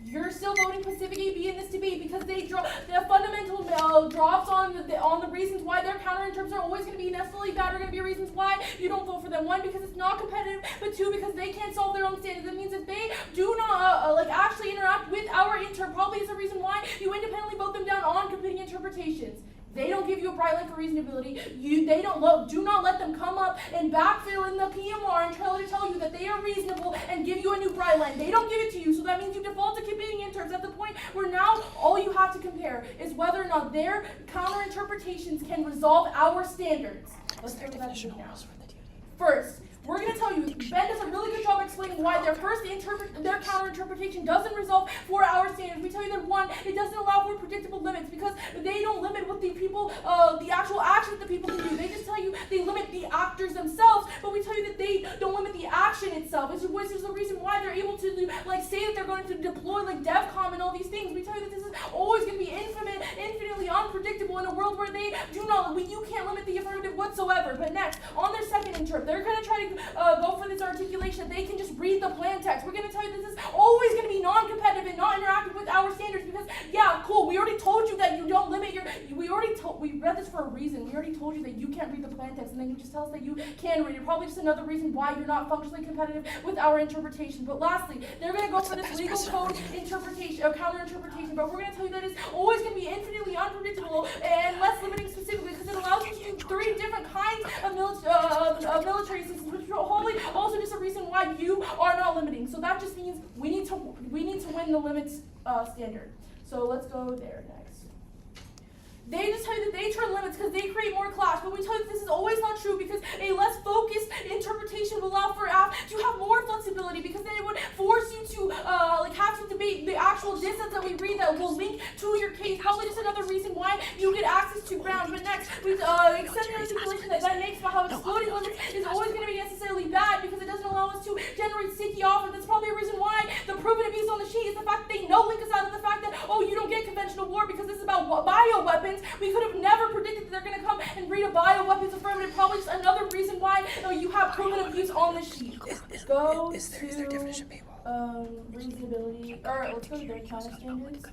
You're still voting Pacific AB in this debate because they have fundamental drops on the reasons why their counterinterps are always going to be necessarily bad are going to be reasons why you don't vote for them. 1, because it's not competitive, but 2, because they can't solve their own standards. That means if they do not like actually interact with our interp, probably is a reason why you independently vote them down on competing interpretations. They don't give you a bright line for reasonability. Do not let them come up and backfill in the PMR and try to tell you that they are reasonable and give you a new bright line. They don't give it to you, so that means you default to competing interps at the point where now all you have to compare is whether or not their counter interpretations can resolve our standards. Let's start with that now. First, we're going to tell you, Ben does a really good job explaining why their counter interpretation doesn't resolve for our standards. We tell you that one, it doesn't allow for predictable limits because they don't limit what the people, the actual actions that people can do. They just tell you they limit the actors themselves, but we tell you that they don't limit the action itself, which is the reason why they're able to like say that they're going to deploy like DevCom and all these things. We tell you that this is always going to be infinitely unpredictable in a world where they do not, you can't limit the affirmative whatsoever. But next, on their second interp, they're going to try to go for this articulation that they can just read the plan text. We're going to tell you this is always going to be non-competitive and not interactive with our standards because, yeah, cool, we already told you that you don't limit your, we read this for a reason. We already told you that you can't read the plan text, and then you just tell us that you can read it. Probably just another reason why you're not functionally competitive with our interpretation. But lastly, they're going to go for this legal code interpretation, counter interpretation, but we're going to tell you that it's always going to be infinitely unpredictable and less limiting specifically because it allows you to do 3 different kinds of military systems, which is wholly also just a reason why you are not limiting. So that just means we need to win the limits standard. So let's go there next. They just tell you that they turn limits because they create more clash, but we tell you that this is always not true because a less focused interpretation will allow for app to have more flexibility because then it would force you to have to debate the actual distance that we read that will link to your case. Probably just another reason why you get access to ground. But next, we extend the articulation that makes about how exploding limits is always going to be necessarily bad because it doesn't allow us to generate sticky offers. That's probably a reason why the proven abuse on the sheet is the fact that they no link us out of the fact that, oh, you don't get conventional war because this is about bioweapons. We could have never predicted that they're going to come and read a bioweapons affirmative. Probably just another reason why you have proven abuse on the sheet. Is there definition paywall? Reasonability. Alright, let's go to their counter standards.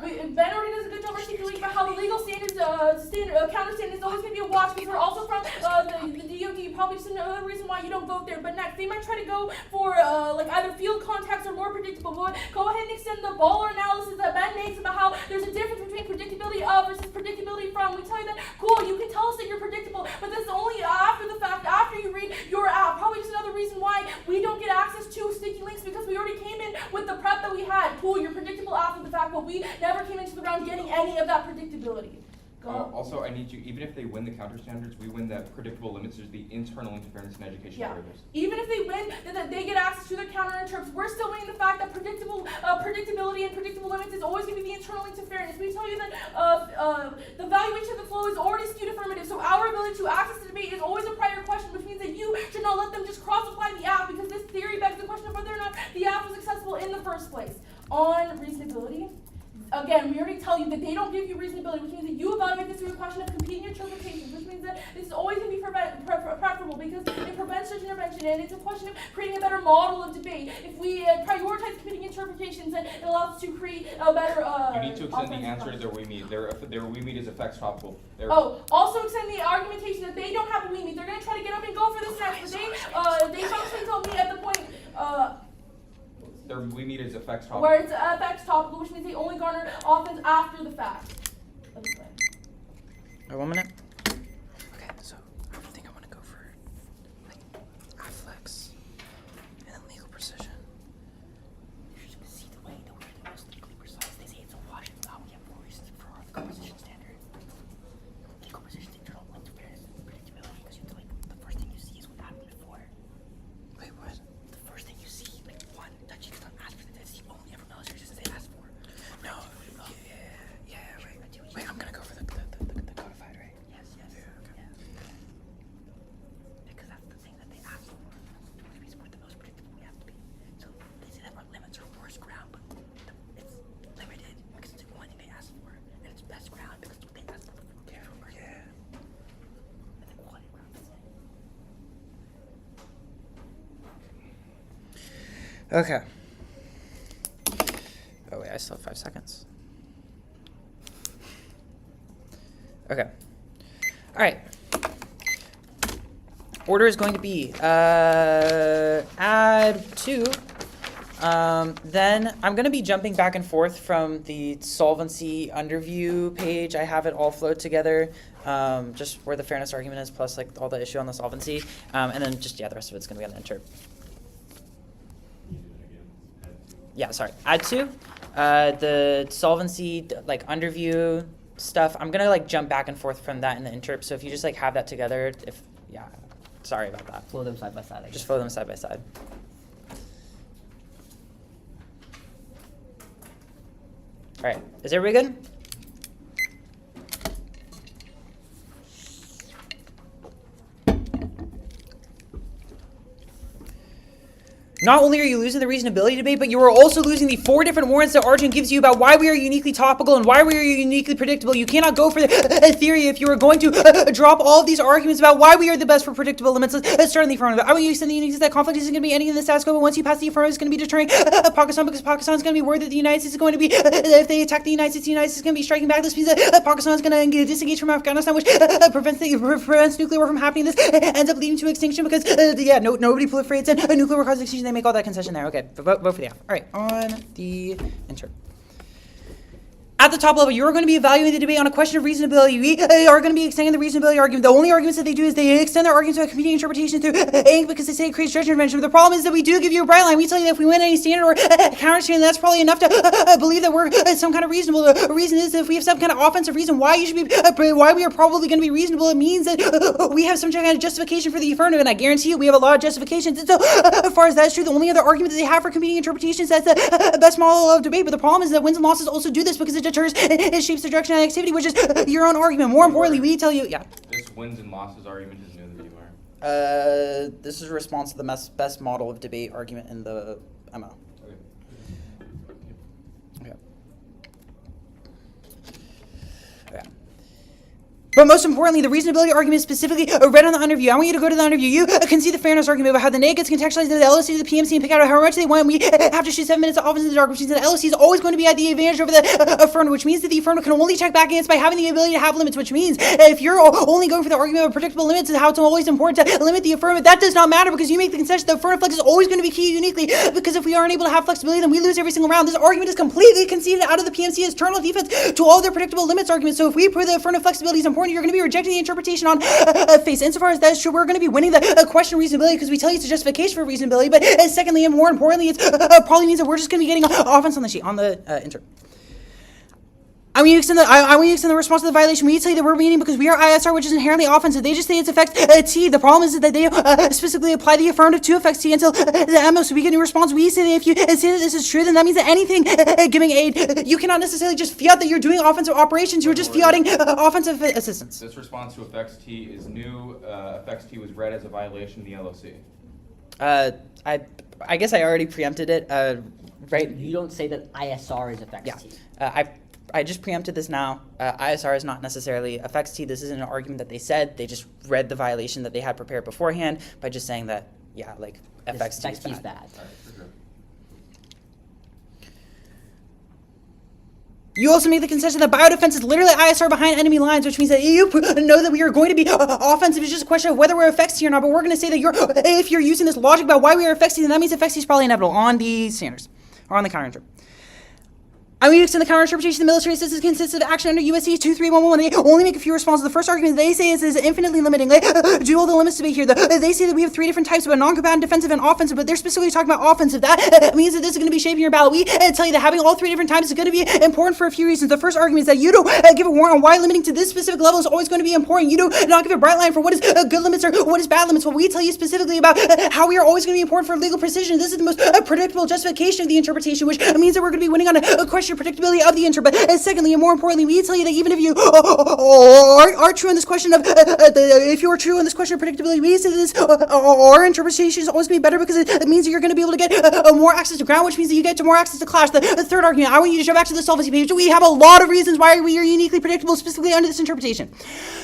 Ben already does a good job articulating about how the legal standards, counter standards is always going to be a watch because we're also from the DoD. Probably just another reason why you don't vote there. But next, they might try to go for either field contacts or more predictable. But go ahead and extend the baller analysis that Ben makes about how there's a difference between predictability of versus predictability from. We tell you that, cool, you can tell us that you're predictable, but that's only after the fact, after you read your app. Probably just another reason why we don't get access to sticky links because we already came in with the prep that we had. Cool, you're predictable after the fact, but we never came into the round getting any of that predictability. Also, I need you, even if they win the counter standards, we win that predictable limits. There's the internal interference in education variables. Even if they win, that they get access to their counter interps, we're still winning the fact that predictability and predictable limits is always going to be the internal interference. We tell you that the valuation of the flow is already skewed affirmative, so our ability to access the debate is always a prior question, which means that you should not let them just cross-apply the app because this theory begs the question of whether or not the app was accessible in the first place. On reasonability, again, we already tell you that they don't give you reasonability, which means that you evaluate this through a question of competing interpretations, which means that this is always going to be preferable because it prevents such intervention, and it's a question of creating a better model of debate. If we prioritize competing interpretations, then it allows us to create a better You need to extend the answer to their we meet. Their we meet is effects topical. Also extend the argumentation that they don't have a we meet. They're going to try to get up and go for this next, but they functionally told me at the point, their we meet is effects topical. where it's effects topical, which means they only garner offense after the fact. Let me play. Wait, 1 minute. Okay, so I think I want to go for like afflex and then legal precision. You should see the way that we're the most legally precise. They say it's a wash and now we have more reasons for our composition standard. Legal precision, internal interference, predictability, because you like the first thing you see is what happened before. Wait, what? The first thing you see, like one, Tajikistan asked for that's the only ever military system they asked for. No. Wait, I'm gonna go for the codified, right? Yes. Yeah, okay. Yeah. Because that's the thing that they asked for. The reason we're the most predictable we have to be. So they say that our limits are worst ground, but it's limited because it's the one thing they asked for, and it's best ground because it's what they asked for before. Yeah. And then quality ground is it. Okay. Oh wait, I still have 5 seconds. Okay. All right. Order is going to be add 2. Then I'm going to be jumping back and forth from the solvency underview page. I have it all flowed together, just where the fairness argument is, plus like all the issue on the solvency, and then just the rest of it's going to be on the interp. Yeah, sorry. Add 2. The solvency like underview stuff. I'm gonna like jump back and forth from that in the interp. So if you just like have that together, sorry about that. Flow them side by side. Just flow them side by side. All right, is everybody good? Not only are you losing the reasonability debate, but you are also losing the 4 different warrants that Arjun gives you about why we are uniquely topical and why we are uniquely predictable. You cannot go for the theory if you are going to drop all of these arguments about why we are the best for predictable limits. Let's start in the affirmative. I want you to extend the uniqueness that conflict isn't going to be ending in the status quo, but once you pass the affirmative, it's going to be deterring Pakistan, because Pakistan is going to be worried that the United States is going to be, if they attack the United States is going to be striking back. This means that Pakistan is going to disengage from Afghanistan, which prevents nuclear war from happening. This ends up leading to extinction because, nobody proliferates and nuclear war causes extinction. They make all that concession there. Okay, vote for the F. All right, on the enter. At the top level, you're going to be evaluating the debate on a question of reasonability. We are going to be extending the reasonability argument. The only arguments that they do is they extend their arguments to a competing interpretation through ink because they say it creates judgment intervention. But the problem is that we do give you a bright line. We tell you that if we win any standard or counter standard, that's probably enough to believe that we're some kind of reasonable. The reason is that if we have some kind of offensive reason why you should be, why we are probably going to be reasonable, it means that we have some kind of justification for the affirmative. And I guarantee you, we have a lot of justifications. And so, as far as that's true, the only other argument that they have for competing interpretations is the best model of debate. But the problem is that wins and losses also do this because it deters. It shapes the direction of the activity, which is your own argument. More importantly, we tell you, This wins and losses argument is new in the video. this is a response to the best model of debate argument in the MO. Okay. But most importantly, the reasonability argument specifically read on the underview. I want you to go to the underview. You can see the fairness argument about how the NA gets contextualized into the LOC to the PMC and pick out how much they want. We have to shoot 7 minutes of offense in the dark, which means that the LOC is always going to be at the advantage over the affirmative, which means that the affirmative can only check back against by having the ability to have limits, which means if you're only going for the argument of predictable limits and how it's always important to limit the affirmative, that does not matter because you make the concession the affirmative flex is always going to be key uniquely, because if we aren't able to have flexibility, then we lose every single round. This argument is completely conceded out of the PMC as internal defense to all their predictable limits arguments. So if we prove the affirmative flexibility is important, you're going to be rejecting the interpretation on face. Insofar as that is true, we're going to be winning the question of reasonability because we tell you it's a justification for reasonability, but secondly and more importantly, it's probably means that we're just going to be getting offense on the sheet, on the enter. I want you to extend the response to the violation. We tell you that we're winning because we are ISR, which is inherently offensive. They just say it's affects T. The problem is that they specifically apply the affirmative to affects T until the MO. So we get a response. We say that if you say that this is true, then that means that anything giving aid, you cannot necessarily just fiat that you're doing offensive operations. You're just fiating offensive assistance. This response to affects T is new. Affects T was read as a violation of the LOC. I guess I already preempted it. Right? You don't say that ISR is affects T. I just preempted this now. ISR is not necessarily affects T. This isn't an argument that they said. They just read the violation that they had prepared beforehand by just saying that, affects T is bad. All right, for sure. You also make the concession that biodefense is literally ISR behind enemy lines, which means that you know that we are going to be offensive. It's just a question of whether we're affects T or not. But we're going to say that if you're using this logic about why we are affects T, then that means affects T is probably inevitable on the standards or on the counter. I mean, extend the counterinterpretation. The military assistance consists of action under USC 2311. They only make a few responses. The first argument they say is infinitely limiting. Do all the limits debate here. They say that we have 3 different types of non-combatant, defensive, and offensive, but they're specifically talking about offensive. That means that this is going to be shaping your battle. We tell you that having all 3 different types is going to be important for a few reasons. The first argument is that you don't give a warrant on why limiting to this specific level is always going to be important. You do not give a bright line for what is good limits or what is bad limits. What we tell you specifically about how we are always going to be important for legal precision. This is the most predictable justification of the interpretation, which means that we're going to be winning on a question of predictability of the but secondly, and more importantly, we tell you that even if you are true in this question of if you are true in this question of predictability, we say that this our interpretation is always going to be better because it means that you're going to be able to get more access to ground, which means that you get to more access to clash. The third argument, I want you to jump back to the solvency page. We have a lot of reasons why we are uniquely predictable, specifically under this interpretation.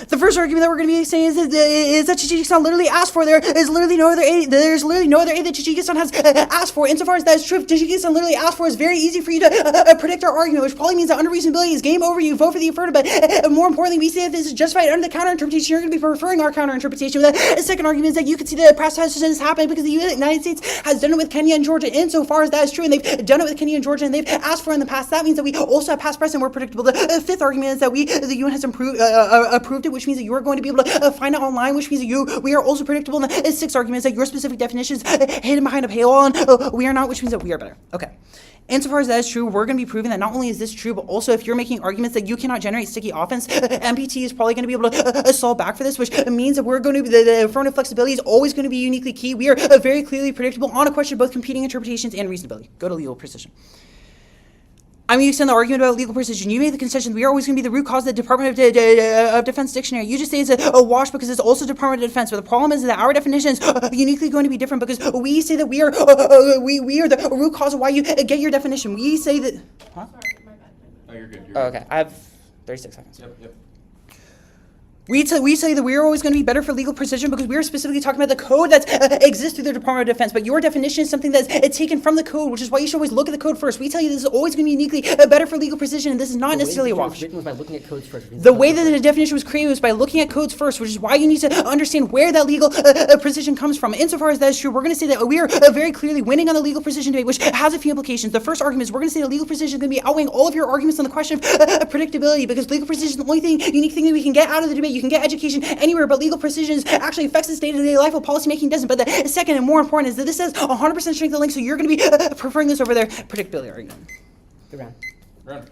The first argument that we're going to be saying is that Tajikistan literally asked for. There is literally no other aid. There's literally no other aid that Tajikistan has asked for. Insofar as that is true, if Tajikistan literally asked for, it's very easy for you to predict our argument, which probably means that under reasonability is game over. You vote for the affirmative, but more importantly, we say that this is justified under the counter interpretation. You're going to be preferring our counter interpretation. The second argument is that you can see the process is happening because the United States has done it with Kenya and Georgia. Insofar as that is true, and they've done it with Kenya and Georgia, and they've asked for it in the past. That means that we also have past precedent. We're predictable. The fifth argument is that the UN has approved it, which means that you are going to be able to find it online, which means that we are also predictable. And the sixth argument is that your specific definition is hidden behind a paywall, and we are not, which means that we are better. Okay. Insofar as that is true, we're going to be proving that not only is this true, but also if you're making arguments that you cannot generate sticky offense, NPTE is probably going to be able to solve back for this, which means that we're going to be, the affirmative flexibility is always going to be uniquely key. We are very clearly predictable on a question of both competing interpretations and reasonability. Go to legal precision. I'm going to extend the argument about legal precision. You made the concession we are always going to be the root cause of the Department of Defense dictionary. You just say it's a wash because it's also Department of Defense. But the problem is that our definition is uniquely going to be different because we say that we are the root cause of why you get your definition. We say that. Huh? Sorry, my bad. Oh, you're good. Oh, okay, I have 36 seconds. Yep. We say that we're always going to be better for legal precision because we're specifically talking about the code that exists through the Department of Defense. But your definition is something that's taken from the code, which is why you should always look at the code first. We tell you this is always going to be uniquely better for legal precision, and this is not necessarily a wash. Written was by looking at codes first. The way that the definition was created was by looking at codes first, which is why you need to understand where that legal precision comes from. Insofar as that is true, we're going to say that we are very clearly winning on the legal precision debate, which has a few implications. The first argument is we're going to say that legal precision is going to be outweighing all of your arguments on the question of predictability, because legal precision is the only unique thing that we can get out of the debate. You can get education anywhere, but legal precision actually affects this day-to-day life, while policymaking doesn't. But the second and more important is that this says 100% strength of link, so you're going to be preferring this over their predictability argument. Good round. Run.